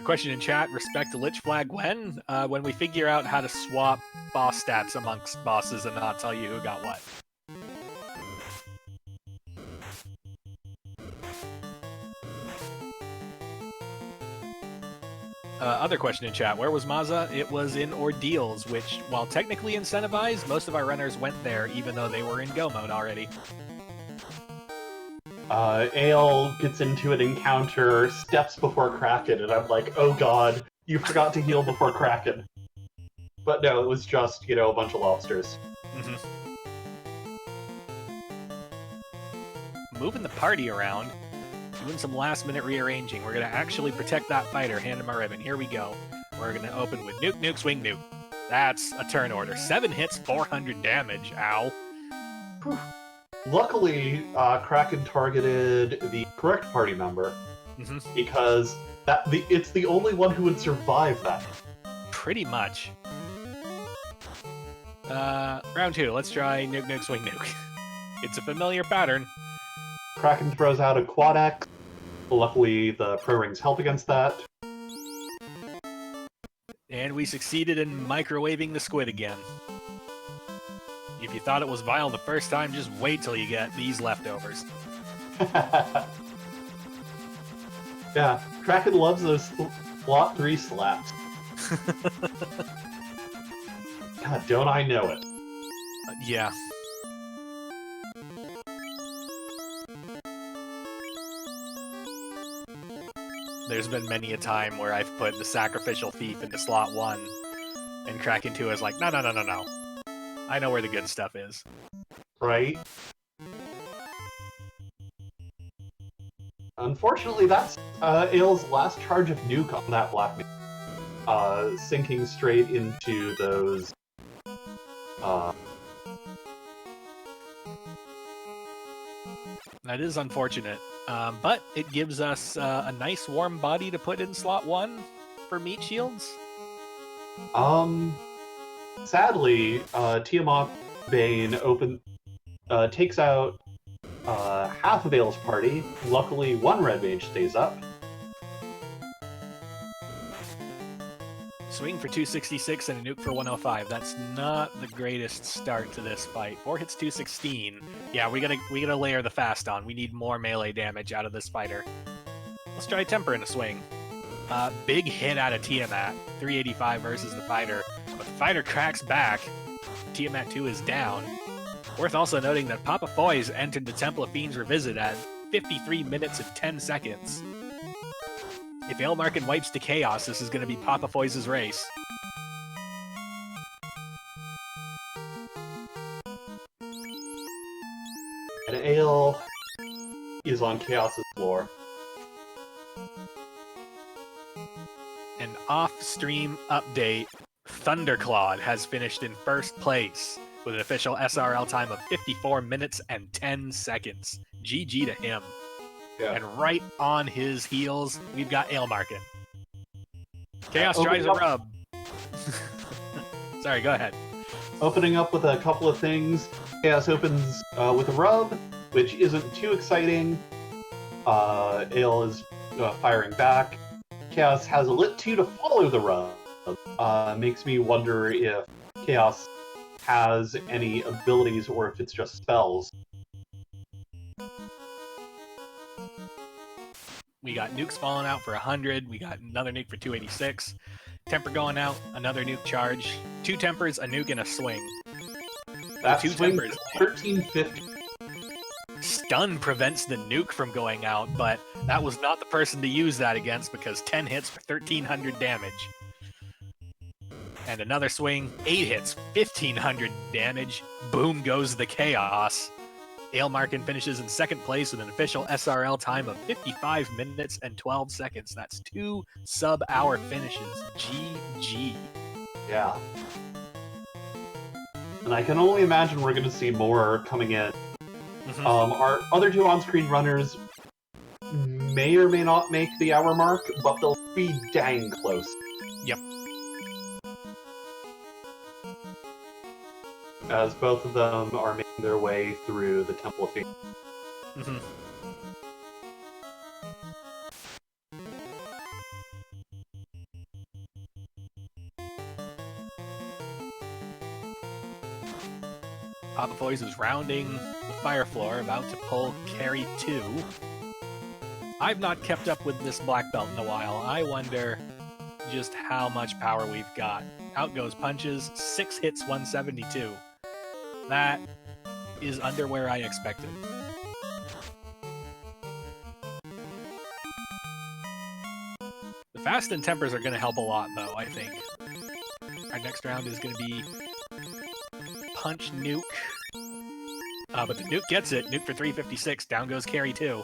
Question in chat, respect to Lich flag when? When we figure out how to swap boss stats amongst bosses and not tell you who got what. Other question in chat, where was Maza? It was in Ordeals, which, while technically incentivized, most of our runners went there even though they were in go mode already. Ale gets into an encounter, steps before Kraken, and I'm like, oh god, you forgot to heal before Kraken. But no, it was just, you know, a bunch of lobsters. Moving the party around, doing some last-minute rearranging. We're going to actually protect that fighter, hand him a ribbon. Here we go. We're going to open with Nuke, Nuke, Swing, Nuke. That's a turn order. 7 hits, 400 damage. Ow. Whew. Luckily, Kraken targeted the correct party member, because it's the only one who would survive that. Pretty much. Round 2. Let's try Nuke, Nuke, Swing, Nuke. It's a familiar pattern. Kraken throws out a Quad X. Luckily, the Pro Rings help against that. And we succeeded in microwaving the squid again. If you thought it was vile the first time, just wait till you get these leftovers. Yeah, Kraken loves those slot 3 slaps. God, don't I know it. Yeah. There's been many a time where I've put the Sacrificial Thief into slot 1, and Kraken 2 is like, no. I know where the good stuff is. Right? Unfortunately, that's Ale's last charge of nuke on that Black Mage. Sinking straight into those... That is unfortunate, but it gives us a nice warm body to put in slot 1 for meat shields. Sadly, Tiamat Bane takes out half of Ale's party. Luckily, one red mage stays up. Swing for 266 and a nuke for 105. That's not the greatest start to this fight. 4 hits 216. Yeah, we gotta layer the fast on. We need more melee damage out of this fighter. Let's try Temper in a swing. Big hit out of Tiamat. 385 versus the fighter. But the fighter cracks back. Tiamat 2 is down. Worth also noting that Papa Foy's entered the Temple of Fiends Revisit at 53 minutes and 10 seconds. If Aelmarkin wipes to Chaos, this is going to be Papa Foy's race. And Ale is on Chaos's floor. An off-stream update, Thunderclawed has finished in first place with an official SRL time of 54 minutes and 10 seconds. GG to him. Yeah. And right on his heels, we've got Aelmarkin. Chaos tries a rub. Sorry, go ahead. Opening up with a couple of things. Chaos opens with a rub, which isn't too exciting. Ale is firing back. Chaos has a lit 2 to follow the rub. Makes me wonder if Chaos has any abilities or if it's just spells. We got nukes falling out for 100. We got another nuke for 286. Temper going out, another nuke charge. 2 tempers, a nuke, and a swing. That two swing tempers. 1350. Stun prevents the nuke from going out, but that was not the person to use that against because 10 hits for 1300 damage. And another swing, 8 hits, 1500 damage. Boom goes the chaos. Ailmarkin finishes in second place with an official SRL time of 55 minutes and 12 seconds. That's 2 sub-hour finishes. GG. Yeah. And I can only imagine we're going to see more coming in. Our other two on-screen runners may or may not make the hour mark, but they'll be dang close. Yep. As both of them are making their way through the Temple of Fiends. Papa Voice is rounding the fire floor, about to pull carry 2. I've not kept up with this black belt in a while. I wonder just how much power we've got. Out goes punches, 6 hits, 172. That is under where I expected. The fast and tempers are going to help a lot, though, I think. Our next round is going to be punch nuke. But the nuke gets it. Nuke for 356. Down goes carry 2.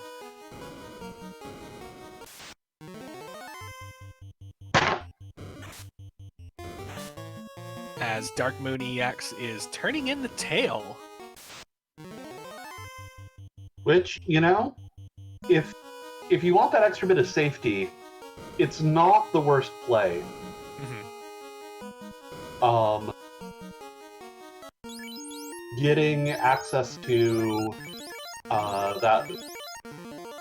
As Dark Moon EX is turning in the tail. Which, you know, if you want that extra bit of safety, it's not the worst play. Getting access to that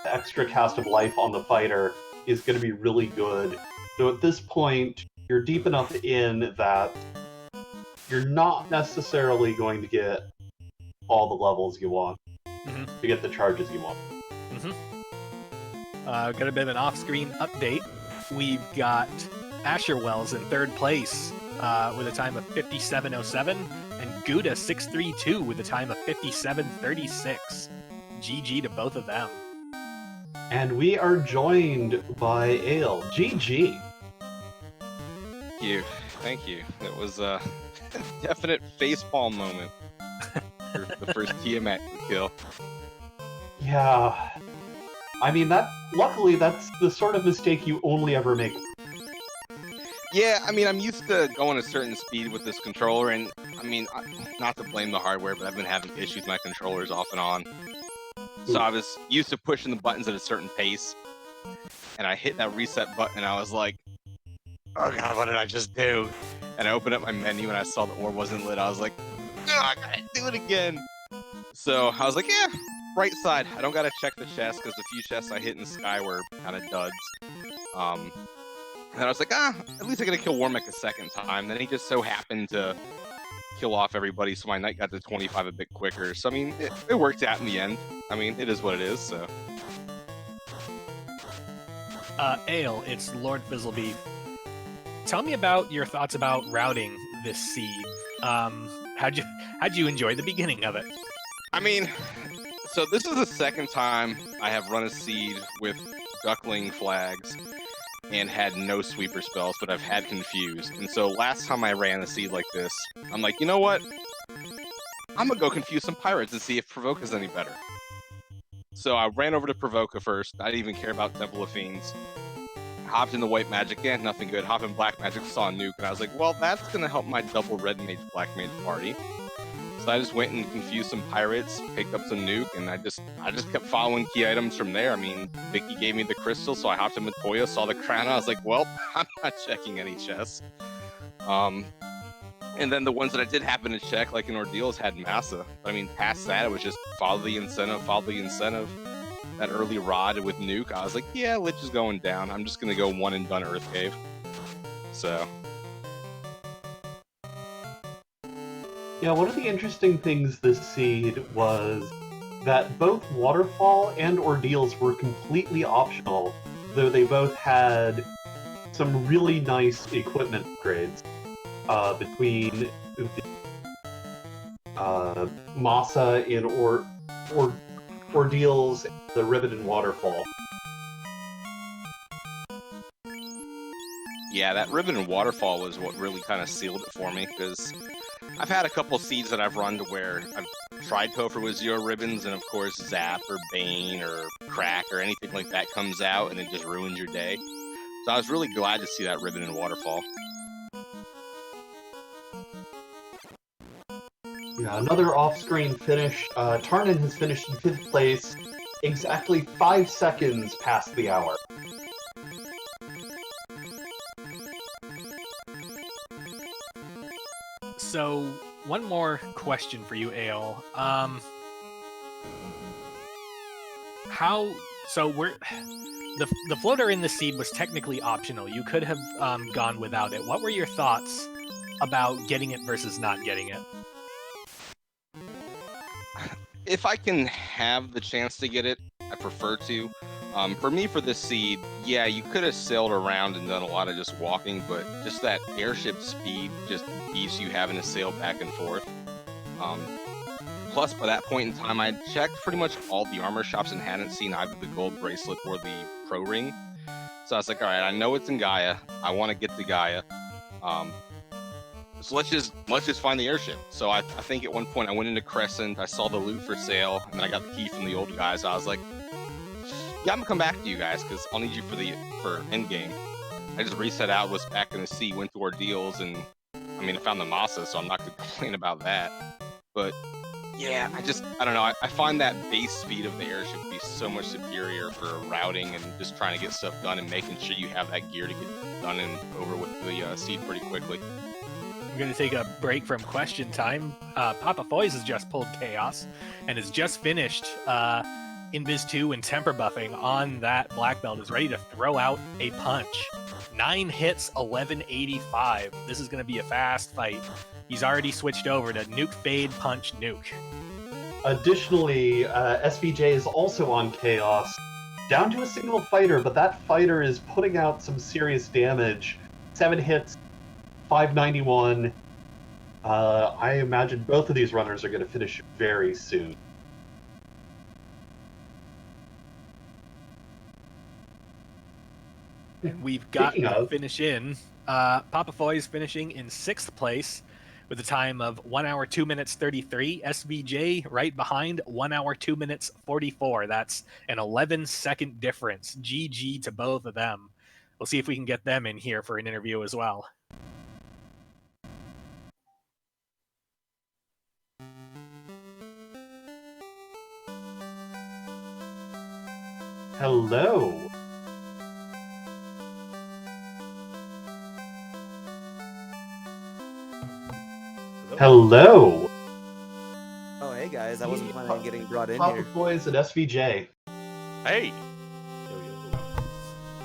extra cast of life on the fighter is going to be really good. So at this point, you're deep enough in that you're not necessarily going to get all the levels you want to get the charges you want. Got a bit of an off-screen update. We've got Asher Wells in third place with a time of 57:07, and Gouda 632 with a time of 57:36. GG to both of them. And we are joined by Ale. GG. Thank you. That was a definite facepalm moment for the first Tiamat kill. Yeah. I mean, luckily, that's the sort of mistake you only ever make. Yeah, I mean, I'm used to going a certain speed with this controller, and I mean, not to blame the hardware, but I've been having issues with my controllers off and on. So I was used to pushing the buttons at a certain pace, and I hit that reset button, and I was like, oh god, what did I just do? And I opened up my menu, and I saw the orb wasn't lit. I was like, oh, I gotta do it again. So I was like, yeah, right side. I don't gotta check the chest, because the few chests I hit in the sky were kind of duds. And I was like, at least I gotta kill Warmech a second time. Then he just so happened to kill off everybody, so my knight got to 25 a bit quicker. So, I mean, it worked out in the end. I mean, it is what it is, so. Ale, it's Lord Fizzlebeef. Tell me about your thoughts about routing this seed. How'd you enjoy the beginning of it? I mean, so this is the second time I have run a seed with duckling flags and had no sweeper spells, but I've had confused. And so last time I ran a seed like this, I'm like, you know what? I'm gonna go confuse some pirates and see if Provoca's any better. So I ran over to Provoca first. I didn't even care about Temple of Fiends. Hopped into white magic, nothing good. Hopped in black magic, saw a nuke, and I was like, well, that's gonna help my double red mage, black mage party. So I just went and confused some pirates, picked up some nuke, and I just kept following key items from there. I mean, Vicky gave me the crystal, so I hopped in Matoya, saw the crown, I was like, well, I'm not checking any chests. And then the ones that I did happen to check, like in Ordeals, had Massa. But I mean, past that, it was just follow the incentive. That early rod with nuke, I was like, yeah, Lich is going down. I'm just gonna go one and done Earth Cave. So. Yeah, one of the interesting things this seed was that both Waterfall and Ordeals were completely optional, though they both had some really nice equipment upgrades between Masa in Ordeals, the Ribbon and Waterfall. Yeah, that Ribbon and Waterfall was what really kind of sealed it for me, because I've had a couple seeds that I've run to where I've tried Topher with 0 ribbons, and of course Zap or Bane or Crack or anything like that comes out, and it just ruins your day. So I was really glad to see that Ribbon and Waterfall. Yeah, another off-screen finish. Tarnan has finished in 5th place, exactly 5 seconds past the hour. So, one more question for you, Ale. The floater in the seed was technically optional. You could have gone without it. What were your thoughts about getting it versus not getting it? If I can have the chance to get it, I prefer to. For me, for this seed, yeah, you could have sailed around and done a lot of just walking, but just that airship speed just beats you having to sail back and forth. Plus, by that point in time, I checked pretty much all the armor shops and hadn't seen either the gold bracelet or the pro ring. So I was like, all right, I know it's in Gaia. I want to get to Gaia. So let's just find the airship. So I think at one point I went into Crescent, I saw the loot for sale, and then I got the key from the old guys. I was like, yeah, I'm gonna come back to you guys because I'll need you for endgame. I just reset out, was back in the sea, went to Ordeals, and I mean I found the Masa, so I'm not gonna complain about that. But yeah, I don't know. I find that base speed of the airship to be so much superior for routing and just trying to get stuff done and making sure you have that gear to get done and over with the seed pretty quickly. I'm going to take a break from question time. Papa Foy's has just pulled Chaos and has just finished Invis 2 and Temper Buffing on that black belt, is ready to throw out a punch. 9 hits, 1185. This is going to be a fast fight. He's already switched over to Nuke Fade, Punch, Nuke. Additionally, SVJ is also on Chaos, down to a single fighter, but that fighter is putting out some serious damage. 7 hits, 591. I imagine both of these runners are going to finish very soon. We've got Speaking to of- finish in. Papa Foy is finishing in 6th place with a time of 1 hour, 2 minutes, 33. SVJ right behind, 1 hour, 2 minutes, 44. That's an 11-second difference. GG to both of them. We'll see if we can get them in here for an interview as well. Hello. Hello. Oh, hey guys, I wasn't planning on getting brought in Papa here. Boys and SVJ. Hey.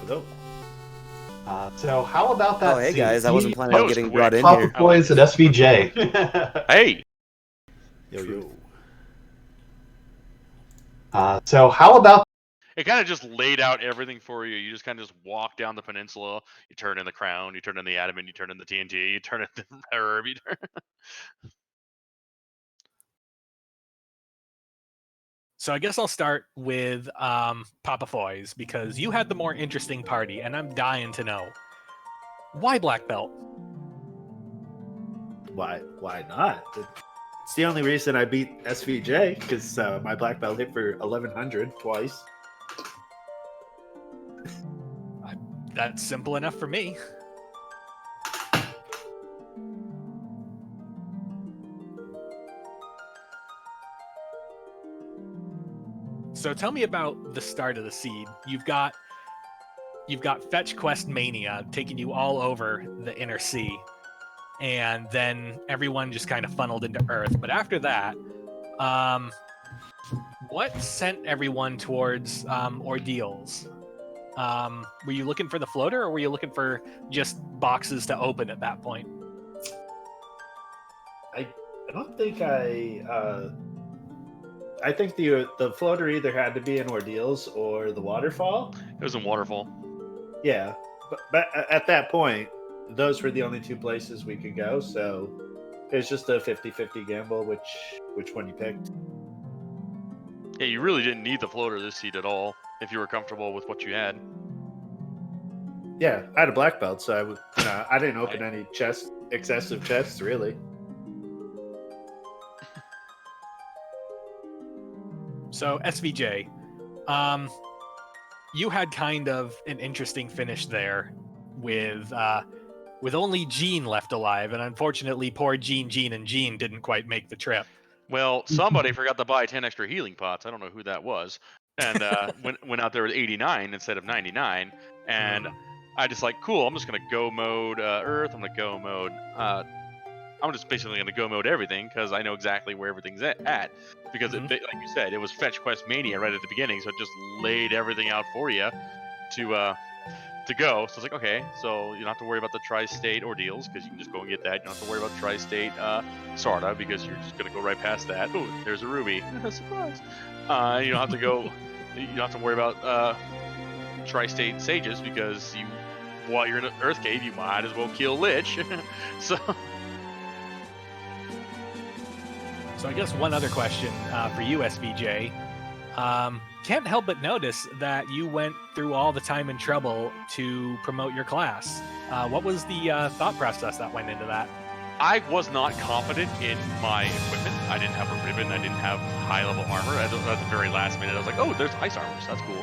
Hello. So how about that? Oh, hey scene? guys, I wasn't planning on was getting quick. brought in Papa here. Boys and SVJ. Hey. Yo. So how about It kind of just laid out everything for you. You just kind of just walk down the peninsula. You turn in the crown. You turn in the adamant. You turn in the TNT. You turn in the herb. You turn... So I guess I'll start with Papa Foy's, because you had the more interesting party, and I'm dying to know. Why black belt? Why not? It's the only reason I beat SVJ, because my black belt hit for 1100 twice. That's simple enough for me. So tell me about the start of the seed. You've got Fetch Quest Mania taking you all over the inner sea, and then everyone just kind of funneled into Earth. But after that, what sent everyone towards Ordeals? Were you looking for the floater, or were you looking for just boxes to open at that point? I don't think I think the floater either had to be in Ordeals or the Waterfall. It was in Waterfall. Yeah, but at that point, those were the only two places we could go. So It's just a 50-50 gamble, which one you picked. Yeah, you really didn't need the floater this seed at all if you were comfortable with what you had. Yeah, I had a black belt, so I didn't open any excessive chests, really. So SVJ, you had kind of an interesting finish there with only Gene left alive, and unfortunately, poor Gene, and Gene didn't quite make the trip. Well, somebody forgot to buy 10 extra healing pots. I don't know who that was. And went out there with 89 instead of 99. And I just like, cool, I'm just going to go mode Earth. I'm going to go mode... I'm just basically going to go mode everything because I know exactly where everything's at. Because, like you said, it was Fetch Quest Mania right at the beginning, so it just laid everything out for you to go. So it's like, okay, so you don't have to worry about the tri-state ordeals because you can just go and get that. You don't have to worry about tri-state Sarda because you're just gonna go right past that. Oh, there's a ruby. Surprise. You don't have to go. You don't have to worry about tri-state sages because while you're in an Earth Cave, you might as well kill Lich. So I guess one other question for you, SVJ. Can't help but notice that you went through all the time and trouble to promote your class. What was the thought process that went into that? I was not confident in my equipment. I didn't have a ribbon. I didn't have high-level armor. At the very last minute, I was like, oh, there's ice armor. So that's cool.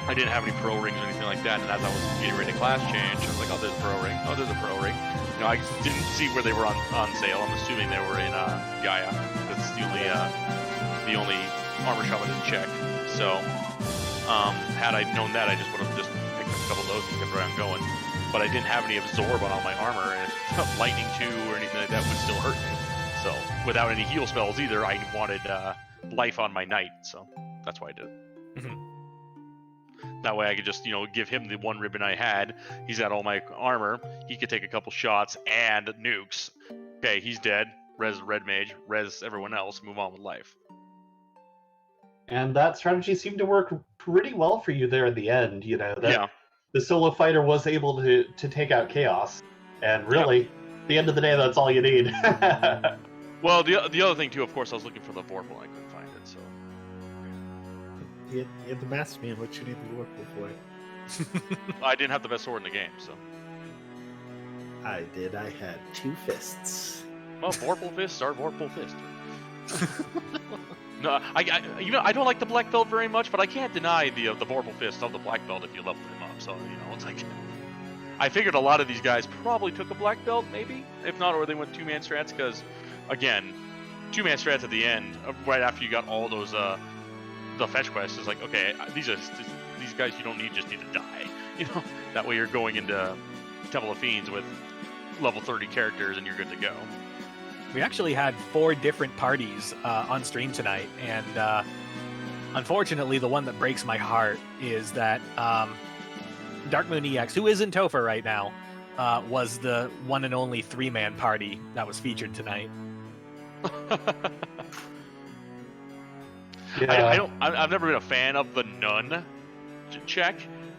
I didn't have any pro rings or anything like that. And as I was getting ready to class change, I was like, oh, there's a pro ring. Oh, there's a pro ring. You know, I didn't see where they were on sale. I'm assuming they were in Gaia. That's the only armor shop I didn't check. So, had I known that, I just would have just picked up a couple of those and kept around going. But I didn't have any absorb on all my armor, and lightning 2 or anything like that would still hurt me. So, without any heal spells either, I wanted life on my knight. So, that's why I did it. That way I could just, give him the one ribbon I had. He's got all my armor. He could take a couple shots and nukes. Okay, he's dead. Res red mage. Res everyone else. Move on with life. And that strategy seemed to work pretty well for you there in the end. Yeah. The solo fighter was able to take out chaos. And really, at the end of the day, that's all you need. Well, the other thing, too, of course, I was looking for the Vorpal. I couldn't find it, so... You had the Master Man. What you need the Vorpal for? I didn't have the best sword in the game, so... I did. I had 2 fists. Well, Vorpal fists are Vorpal fists. No, I don't like the black belt very much, but I can't deny the Vorpal fist of the black belt if you level him up. So it's like I figured a lot of these guys probably took a black belt, maybe if not, or they went 2-man strats because, again, 2-man strats at the end, right after you got all those the fetch quests is like, okay, these guys you don't just need to die. That way you're going into Temple of Fiends with level 30 characters and you're good to go. We actually had 4 different parties on stream tonight, and unfortunately, the one that breaks my heart is that Dark Moon EX, who is in Topher right now, was the one and only 3-man party that was featured tonight. Yeah. I've never been a fan of the nun check,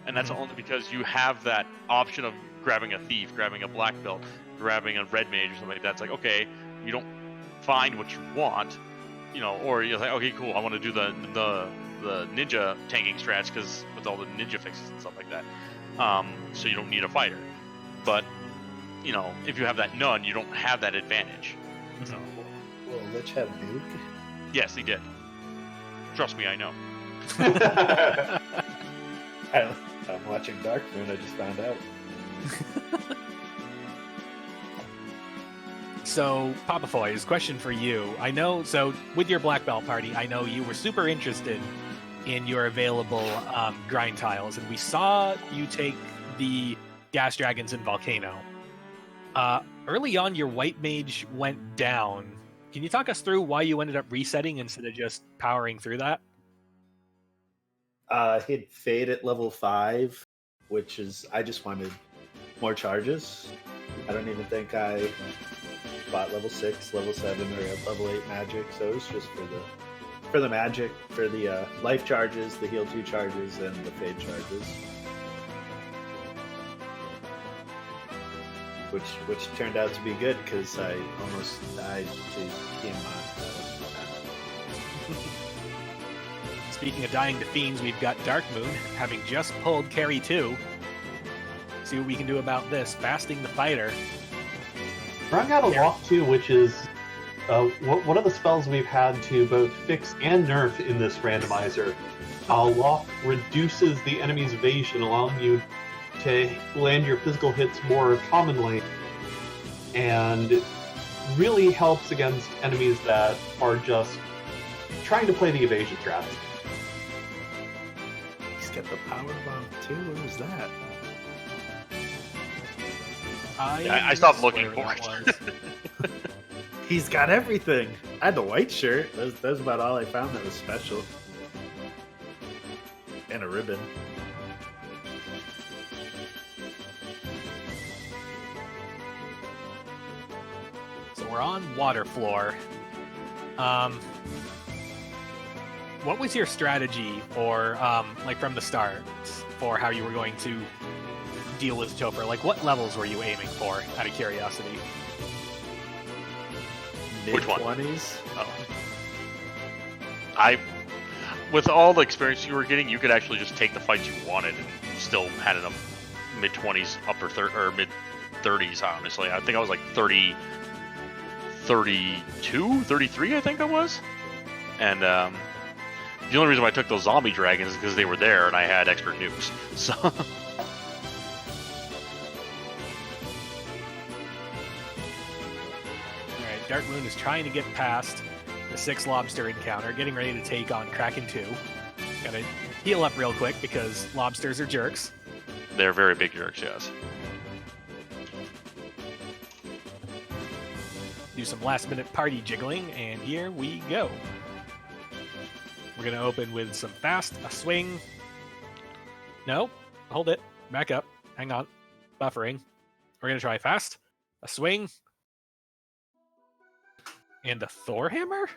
and that's only because you have that option of grabbing a thief, grabbing a black belt, grabbing a red mage or something like that. It's like, okay, you don't find what you want, or you're like, okay, cool, I want to do the ninja tanking strats because with all the ninja fixes and stuff like that. So you don't need a fighter. But, if you have that nun, you don't have that advantage. So. Well, Lich had a nuke? Yes, he did. Trust me, I know. I'm watching Dark Moon, I just found out. So, Papa Foy's question for you. I know, so with your black belt party, I know you were super interested in your available grind tiles, and we saw you take the gas dragons and volcano. Early on, your white mage went down. Can you talk us through why you ended up resetting instead of just powering through that? Hit Fade at level 5, which is, I just wanted more charges. I don't even think I bought level 6, level 7, or level 8 magic, so it was just for the magic, for the life charges, the heal 2 charges, and the fade charges. which turned out to be good because I almost died to Tiamat. Speaking of dying to fiends, we've got Dark Moon, having just pulled Carry 2. See what we can do about this. Fasting the fighter. Run out a lock too, which is one of the spells we've had to both fix and nerf in this randomizer. Lock reduces the enemy's evasion, allowing you to land your physical hits more commonly, and really helps against enemies that are just trying to play the evasion strat. He's got the power bomb too. What was that? I stopped looking for it. He's got everything. I had the white shirt. That's about all I found that was special. And a ribbon. So we're on Waterfall. What was your strategy for, like from the start, for how you were going to deal with Topher? Like, what levels were you aiming for, out of curiosity? Which one? Mid-20s. Oh. With all the experience you were getting, you could actually just take the fights you wanted and still had enough mid-20s, or mid-30s, honestly. I think I was like 30, 32, 33, I think I was. And the only reason why I took those zombie dragons is because they were there and I had extra nukes. So... Dark Moon is trying to get past the 6 lobster encounter, getting ready to take on Kraken 2. Gotta heal up real quick because lobsters are jerks. They're very big jerks, yes. Do some last minute party jiggling, and here we go. We're gonna open with some fast, a swing. No, hold it, back up, hang on, buffering. We're gonna try fast, a swing, and a Thor hammer?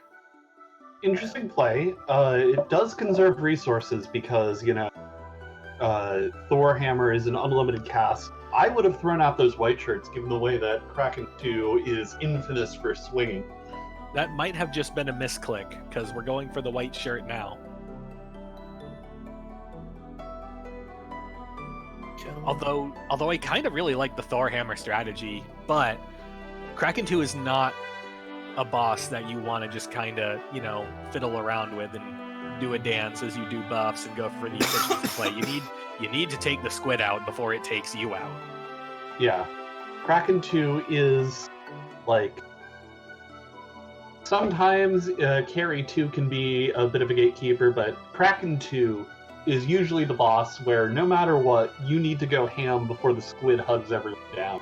Interesting play. It does conserve resources because, Thor hammer is an unlimited cast. I would have thrown out those white shirts given the way that Kraken 2 is infamous for swinging. That might have just been a misclick, because we're going for the white shirt now. Although I kind of really like the Thor hammer strategy, but Kraken 2 is not a boss that you want to just kind of, fiddle around with and do a dance as you do buffs and go for the efficiency play. You need to take the squid out before it takes you out. Yeah. Kraken 2 is, sometimes Carry 2 can be a bit of a gatekeeper, but Kraken 2 is usually the boss where no matter what, you need to go ham before the squid hugs everyone down.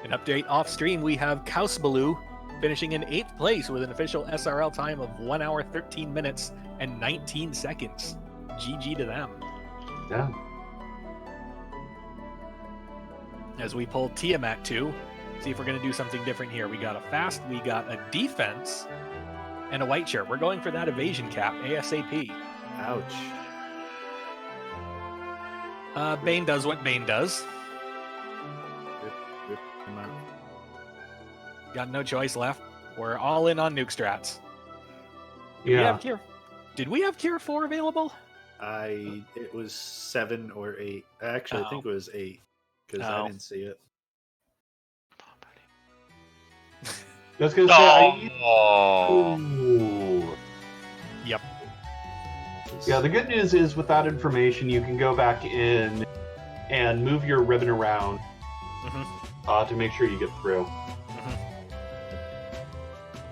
An update off stream, we have Kausbaloo finishing in 8th place with an official SRL time of 1 hour, 13 minutes, and 19 seconds. GG to them. Yeah. As we pull Tiamat 2, see if we're going to do something different here. We got a fast, we got a defense, and a white shirt. We're going for that evasion cap ASAP. Ouch. Bane does what Bane does. Rip him out. Got no choice left. We're all in on nuke strats. Yeah. Did we have Cure 4 available? It was 7 or 8. Actually, I think it was 8 because I didn't see it. I was gonna say, Oh. Ooh. Yep. Yeah, the good news is with that information, you can go back in and move your ribbon around to make sure you get through.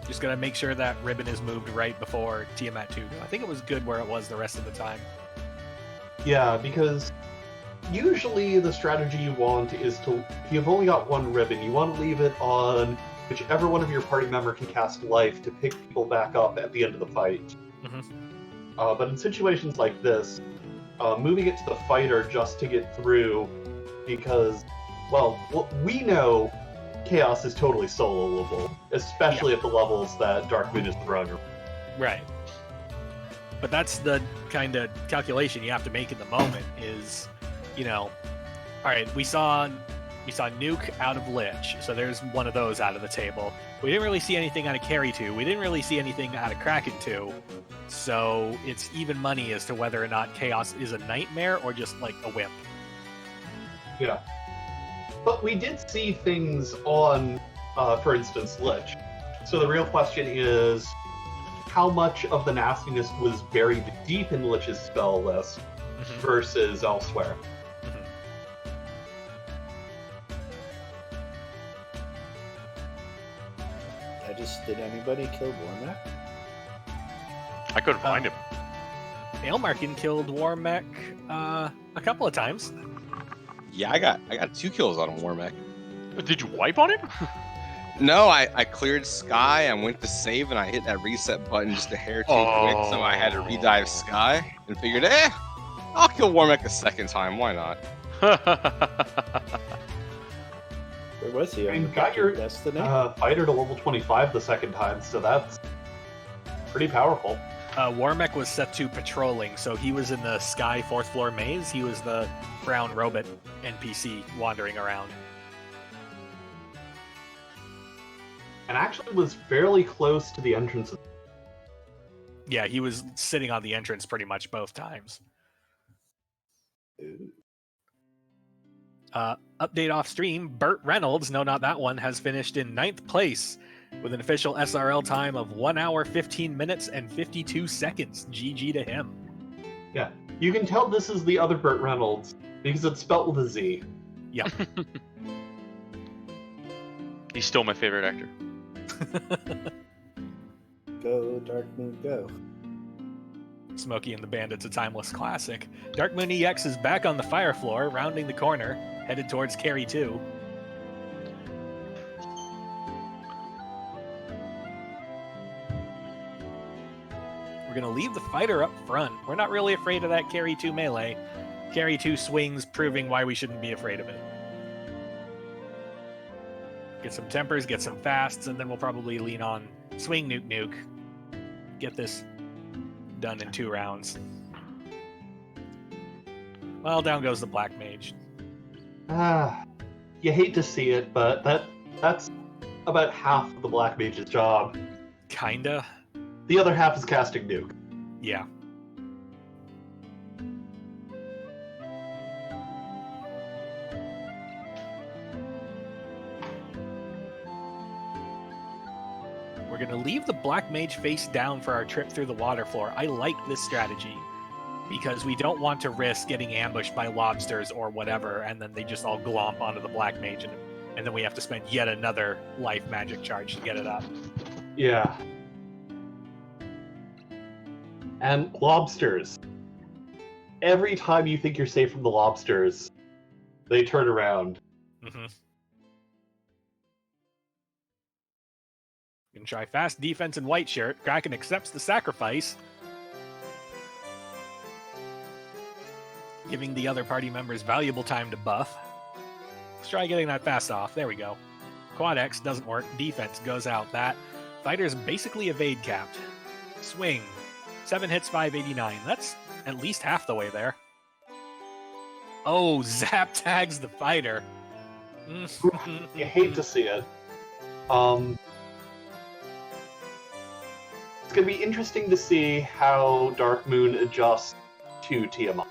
Just gotta make sure that ribbon is moved right before Tiamat 2. I think it was good where it was the rest of the time. Yeah, because usually the strategy you want is to, if you've only got one ribbon, you want to leave it on whichever one of your party member can cast life to pick people back up at the end of the fight. But in situations like this, moving it to the fighter just to get through, because, well, we know Chaos is totally soloable, especially at the levels that Dark Moon is throwing. Right. But that's the kind of calculation you have to make in the moment is, all right, we saw We saw Nuke out of Lich, so there's one of those out of the table. We didn't really see anything out of Carry 2. We didn't really see anything out of Kraken 2. So it's even money as to whether or not Chaos is a nightmare or just like a whip. Yeah. But we did see things on, for instance, Lich. So the real question is, how much of the nastiness was buried deep in Lich's spell list versus elsewhere? Did anybody kill Warmack? I couldn't find him. Ailmarkin killed Warmech a couple of times. Yeah, I got 2 kills on Warmack. Did you wipe on him? No, I cleared Sky, I went to save, and I hit that reset button just a hair too quick, so I had to redive Sky, and figured, I'll kill Warmack a second time, why not? Where was he? I mean, On the got your Destiny? fighter to level 25 the second time, so that's pretty powerful. Warmech was set to patrolling, so he was in the Sky 4th floor maze. He was the brown robot NPC wandering around. And actually was fairly close to the entrance. Yeah, he was sitting on the entrance pretty much both times. Update off stream, Burt Reynolds, no not that one, has finished in 9th place with an official SRL time of 1 hour, 15 minutes, and 52 seconds. GG to him. Yeah, you can tell this is the other Burt Reynolds because it's spelt with a Z. Yep. He's still my favorite actor. Go, Dark Moon, go. Smokey and the Bandit's a timeless classic. Dark Moon EX is back on the fire floor, rounding the corner, headed towards Carry 2. We're going to leave the fighter up front. We're not really afraid of that Carry 2 melee. Carry 2 swings, proving why we shouldn't be afraid of it. Get some tempers, get some fasts, and then we'll probably lean on swing nuke. Get this done in 2 rounds. Well, down goes the Black Mage. You hate to see it, but that's about half of the Black Mage's job. Kinda. The other half is casting Nuke. Yeah. We're going to leave the Black Mage face down for our trip through the water floor. I like this strategy because we don't want to risk getting ambushed by lobsters or whatever, and then they just all glomp onto the Black Mage, and then we have to spend yet another life magic charge to get it up. Yeah. And lobsters. Every time you think you're safe from the lobsters, they turn around. Mm-hmm. You can try fast defense in white shirt. Kraken accepts the sacrifice, giving the other party members valuable time to buff. Let's try getting that fast off. There we go. Quad X doesn't work. Defense goes out. That fighter's basically evade capped. Swing. 7 hits, 589. That's at least half the way there. Oh, zap tags the fighter. You hate to see it. It's going to be interesting to see how Dark Moon adjusts to Tiamat.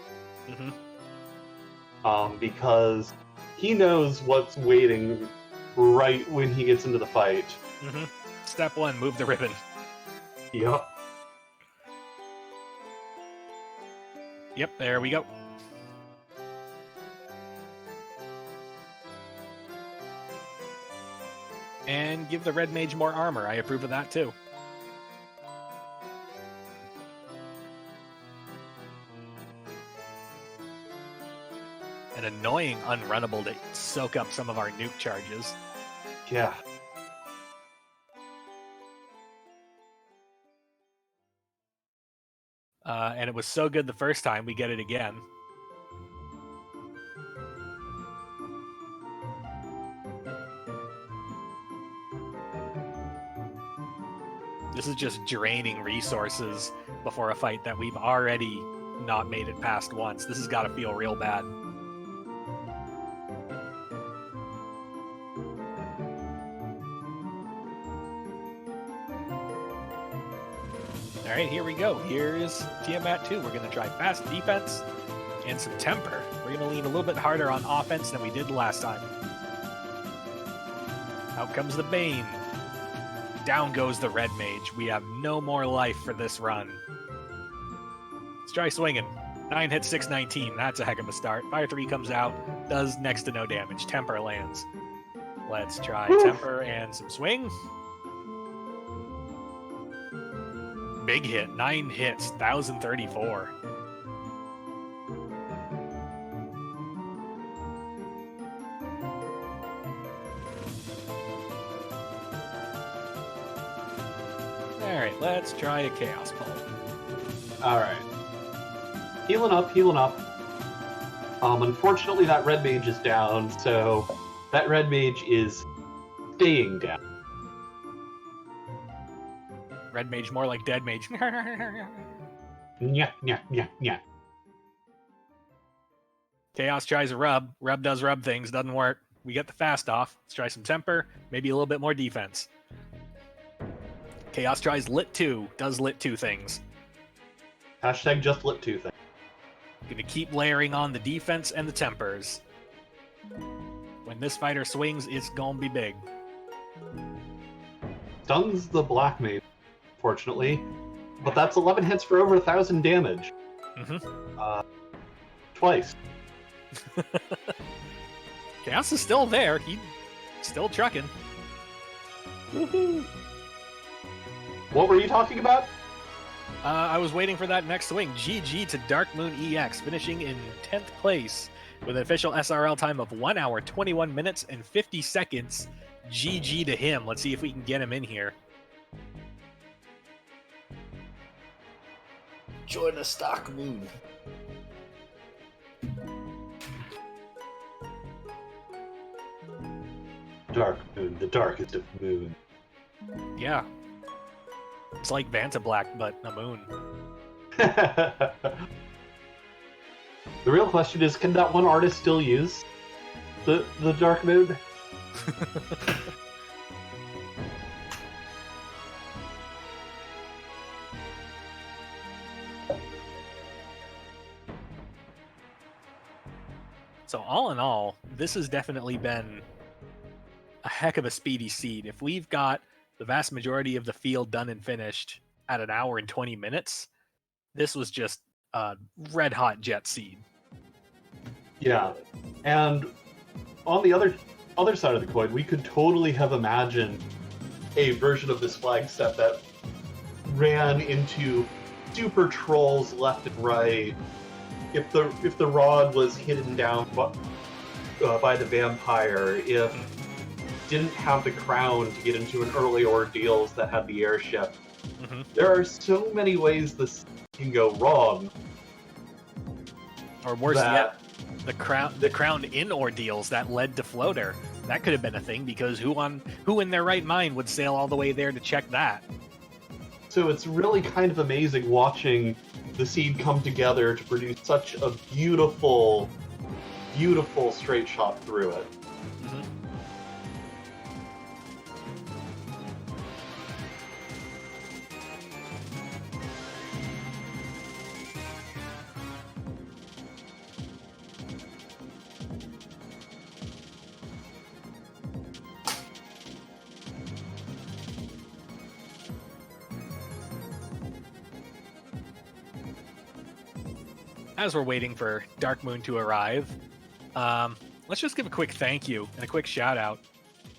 Because he knows what's waiting right when he gets into the fight. Step 1, move the ribbon. Yep. Yep, there we go. And give the red mage more armor. I approve of that too. An annoying unrunnable to soak up some of our nuke charges. Yeah. And it was so good the first time, we get it again. This is just draining resources before a fight that we've already not made it past once. This has got to feel real bad. All right, here we go. Here's Tiamat 2. We're going to try fast defense and some temper. We're going to lean a little bit harder on offense than we did last time. Out comes the Bane. Down goes the Red Mage. We have no more life for this run. Let's try swinging. 9 hits, 619. That's a heck of a start. Fire 3 comes out, does next to no damage. Temper lands. Let's try temper and some swing. Big hit. 9 hits, 1034. Alright, let's try a Chaos Pull. Alright. Healing up, healing up. Unfortunately, that Red Mage is down, so that Red Mage is staying down. Red Mage more like Dead Mage. Nya, nya, nya, nya. Chaos tries a rub. Rub does rub things, doesn't work. We get the fast off. Let's try some temper, maybe a little bit more defense. Chaos tries lit 2, does lit 2 things. Hashtag just lit 2 thing. Gonna keep layering on the defense and the tempers. When this fighter swings, it's gonna be big. Stuns the Black Mage, fortunately, but that's 11 hits for over 1,000 damage. Twice. Chaos is still there. He's still trucking. Woohoo! What were you talking about? I was waiting for that next swing. GG to Dark Moon EX, finishing in 10th place with an official SRL time of 1 hour, 21 minutes, and 50 seconds. GG to him. Let's see if we can get him in here. Join the Stock Moon. Dark Moon, the darkest of moon. Yeah. It's like Vanta Black, but a moon. The real question is, can that one artist still use the Dark Moon? So all in all, this has definitely been a heck of a speedy seed. If we've got the vast majority of the field done and finished at 1 hour and 20 minutes, this was just a red hot jet seed. Yeah, and on the other side of the coin, we could totally have imagined a version of this flag set that ran into super trolls left and right. If the rod was hidden down by the vampire, if didn't have the crown to get into an early ordeals that had the airship. There are so many ways this can go wrong. Or worse yet, the crown in ordeals that led to floater. That could have been a thing, because who in their right mind would sail all the way there to check that? So it's really kind of amazing watching the seed come together to produce such a beautiful, beautiful straight shot through it. As we're waiting for Dark Moon to arrive, let's just give a quick thank you and a quick shout out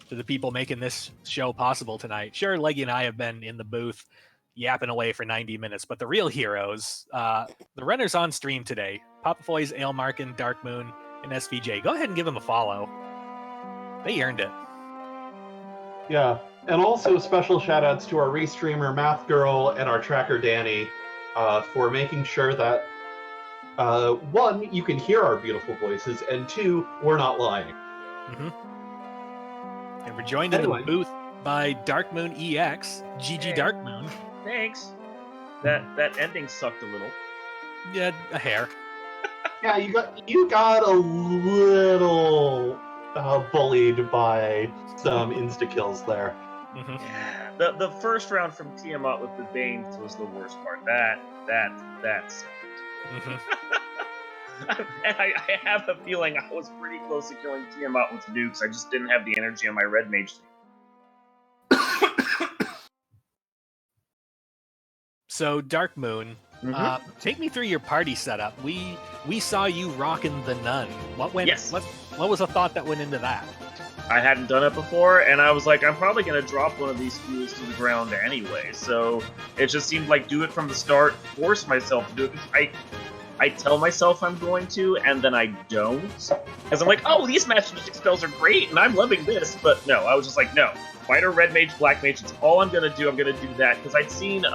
to the people making this show possible tonight. Sure, Leggy and I have been in the booth yapping away for 90 minutes, but the real heroes, the runners on stream today, Papa Foy's, Ailmarkin, Dark Moon, and SVJ. Go ahead and give them a follow. They earned it. Yeah, and also special shout outs to our restreamer Math Girl and our tracker Danny for making sure that one, you can hear our beautiful voices, and two, we're not lying. And we're joined in the booth by Dark Moon EX, GG Hey. Dark Moon. Thanks. That ending sucked a little. Yeah, a hair. Yeah, you got a little bullied by some insta kills there. Yeah. the first round from Tiamat with the Banes was the worst part. That's. Mhm. And I have a feeling I was pretty close to killing Tiamat with nukes. I just didn't have the energy on my red mage. So Dark Moon, Mhm. take me through your party setup. We saw you rocking the nun. Yes. What was the thought that went into that? I hadn't done it before, and I was like, I'm probably going to drop one of these fools to the ground anyway. So it just seemed like do it from the start, force myself to do it. I tell myself I'm going to, and then I don't. Because I'm like, oh, these magic spells are great, and I'm loving this. But no, I was just like, no. Fighter, red mage, black mage, it's all I'm going to do. I'm going to do that. Because I'd seen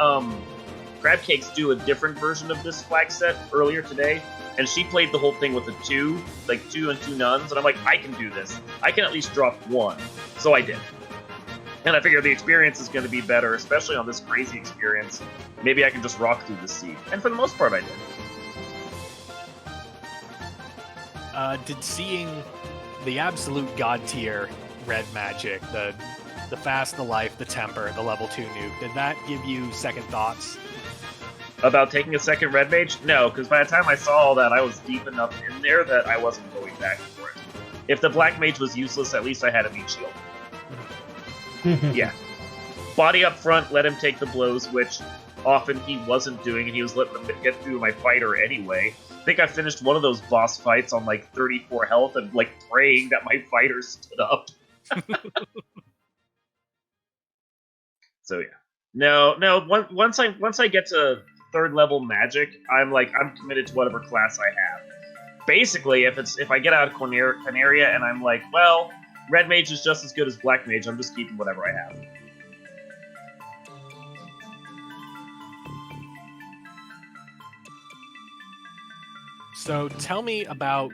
Crab Cakes do a different version of this flag set earlier today, and she played the whole thing with a 2 and 2 nuns, and I'm like, I can do this. I can at least drop 1. So I did. And I figured the experience is going to be better, especially on this crazy experience. Maybe I can just rock through the seed. And for the most part, I did. Did seeing the absolute god tier red magic, the fast, the life, the temper, the level 2 nuke, did that give you second thoughts? About taking a second red mage? No, because by the time I saw all that, I was deep enough in there that I wasn't going back for it. If the black mage was useless, at least I had a meat shield. Yeah. Body up front, let him take the blows, which often he wasn't doing, and he was letting them get through my fighter anyway. I think I finished one of those boss fights on like 34 health and like praying that my fighter stood up. So yeah. No. Once I get to 3rd level magic, I'm committed to whatever class I have. Basically, if I get out of Quinaria and I'm like, well, red mage is just as good as black mage, I'm just keeping whatever I have. So tell me about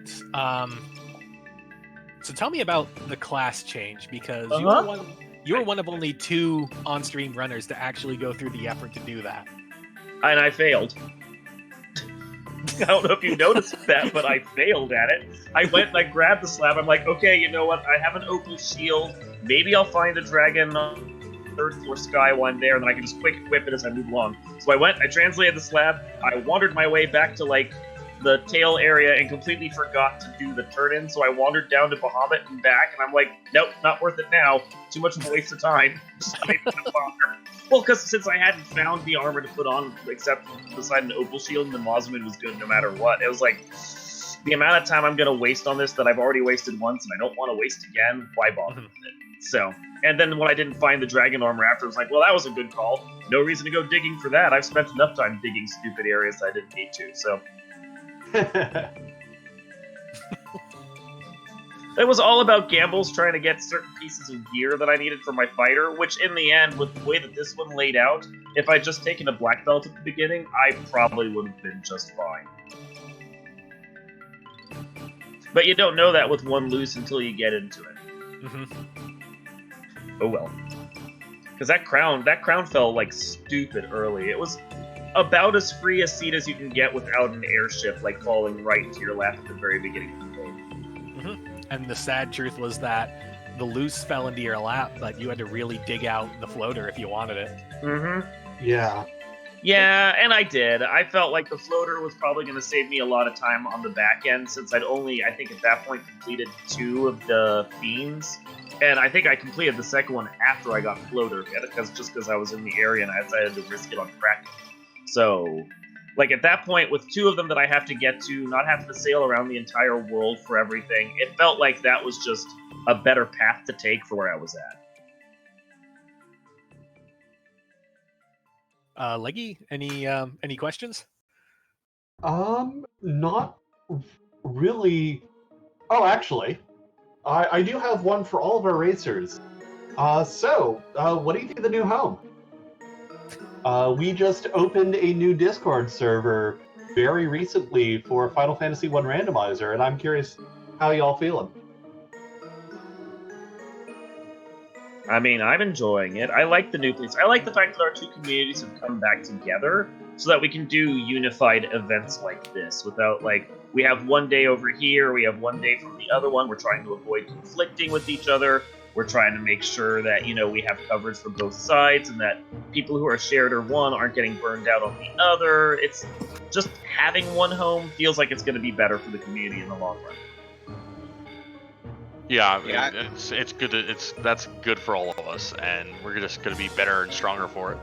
the class change, because you were one of only 2 on-stream runners to actually go through the effort to do that. And I failed. I don't know if you noticed that, but I failed at it. I went and I grabbed the slab. I'm like, okay, you know what? I have an opal shield. Maybe I'll find a dragon on 3rd floor sky one there, and then I can just quick equip it as I move along. So I went, I translated the slab, I wandered my way back to, like, the tail area and completely forgot to do the turn-in, so I wandered down to Bahamut and back, and I'm like, nope, not worth it now. Too much of a waste of time. Just not even gonna bother. Well, because since I hadn't found the armor to put on, except beside an opal shield, and the Mosman was good no matter what, it was like, the amount of time I'm going to waste on this that I've already wasted once and I don't want to waste again, why bother with it? So, and then when I didn't find the dragon armor after, I was like, well, that was a good call. No reason to go digging for that. I've spent enough time digging stupid areas I didn't need to, so... It was all about gambles, trying to get certain pieces of gear that I needed for my fighter, which in the end, with the way that this one laid out, if I'd just taken a black belt at the beginning, I probably would have been just fine. But you don't know that with one loose until you get into it. Oh well. Because that crown fell like stupid early. It was about as free a seat as you can get without an airship, like falling right into your lap at the very beginning of the game. And the sad truth was that the loose fell into your lap, but you had to really dig out the floater if you wanted it. Yeah. Yeah, and I did. I felt like the floater was probably going to save me a lot of time on the back end, since I'd only, I think at that point, completed 2 of the fiends. And I think I completed the second one after I got floater, because I was in the area and I decided to risk it on Kraken. So, like at that point, with 2 of them that I have to get to, not having to sail around the entire world for everything, it felt like that was just a better path to take for where I was at. Leggy, any questions? Not really. Oh, actually, I do have one for all of our racers. What do you think of the new home? We just opened a new Discord server very recently for Final Fantasy I Randomizer, and I'm curious how y'all feeling. I mean, I'm enjoying it. I like the new place. I like the fact that our 2 communities have come back together so that we can do unified events like this without, like, we have one day over here, we have one day from the other one, we're trying to avoid conflicting with each other. We're trying to make sure that, we have coverage for both sides and that people who are shared or one aren't getting burned out on the other. It's just having one home feels like it's going to be better for the community in the long run. Yeah, Yeah. it's good. That's good for all of us, and we're just going to be better and stronger for it.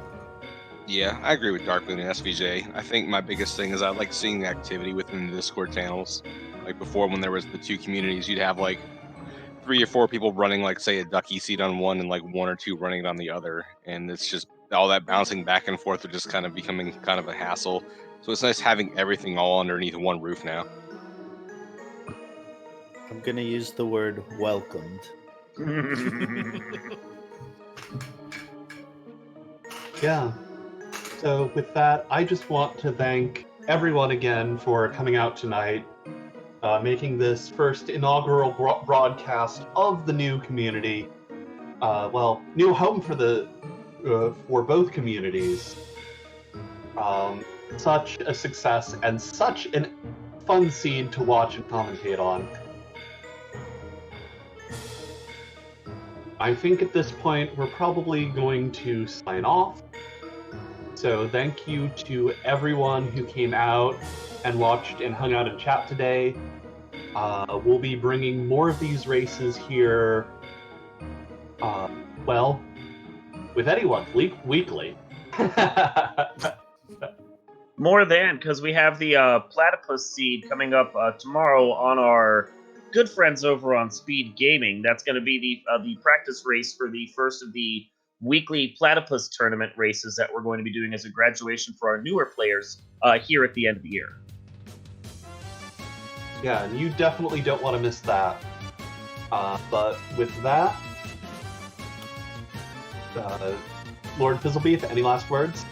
Yeah, I agree with Darkmoon and SVJ. I think my biggest thing is I like seeing the activity within the Discord channels. Like before, when there was the two communities, you'd have like 3 or 4 people running, like say a ducky seed on one, and like 1 or 2 running it on the other, and it's just all that bouncing back and forth, are just kind of becoming kind of a hassle. So it's nice having everything all underneath one roof now. I'm gonna use the word welcomed. Yeah. So with that, I just want to thank everyone again for coming out tonight, making this first inaugural broadcast of the new community. New home for both communities. Such a success and such a fun scene to watch and commentate on. I think at this point we're probably going to sign off. So thank you to everyone who came out and watched and hung out in chat today. We'll be bringing more of these races here, with anyone, weekly. More than, because we have the platypus seed coming up tomorrow on our good friends over on Speed Gaming. That's going to be the practice race for the first of the weekly platypus tournament races that we're going to be doing as a graduation for our newer players here at the end of the year. Yeah, and you definitely don't want to miss that. But with that, Lord Fizzlebeef, any last words?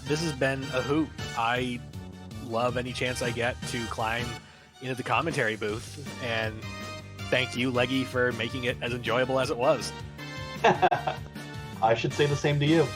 This has been a hoot. I love any chance I get to climb into the commentary booth, and thank you, Leggy, for making it as enjoyable as it was. I should say the same to you.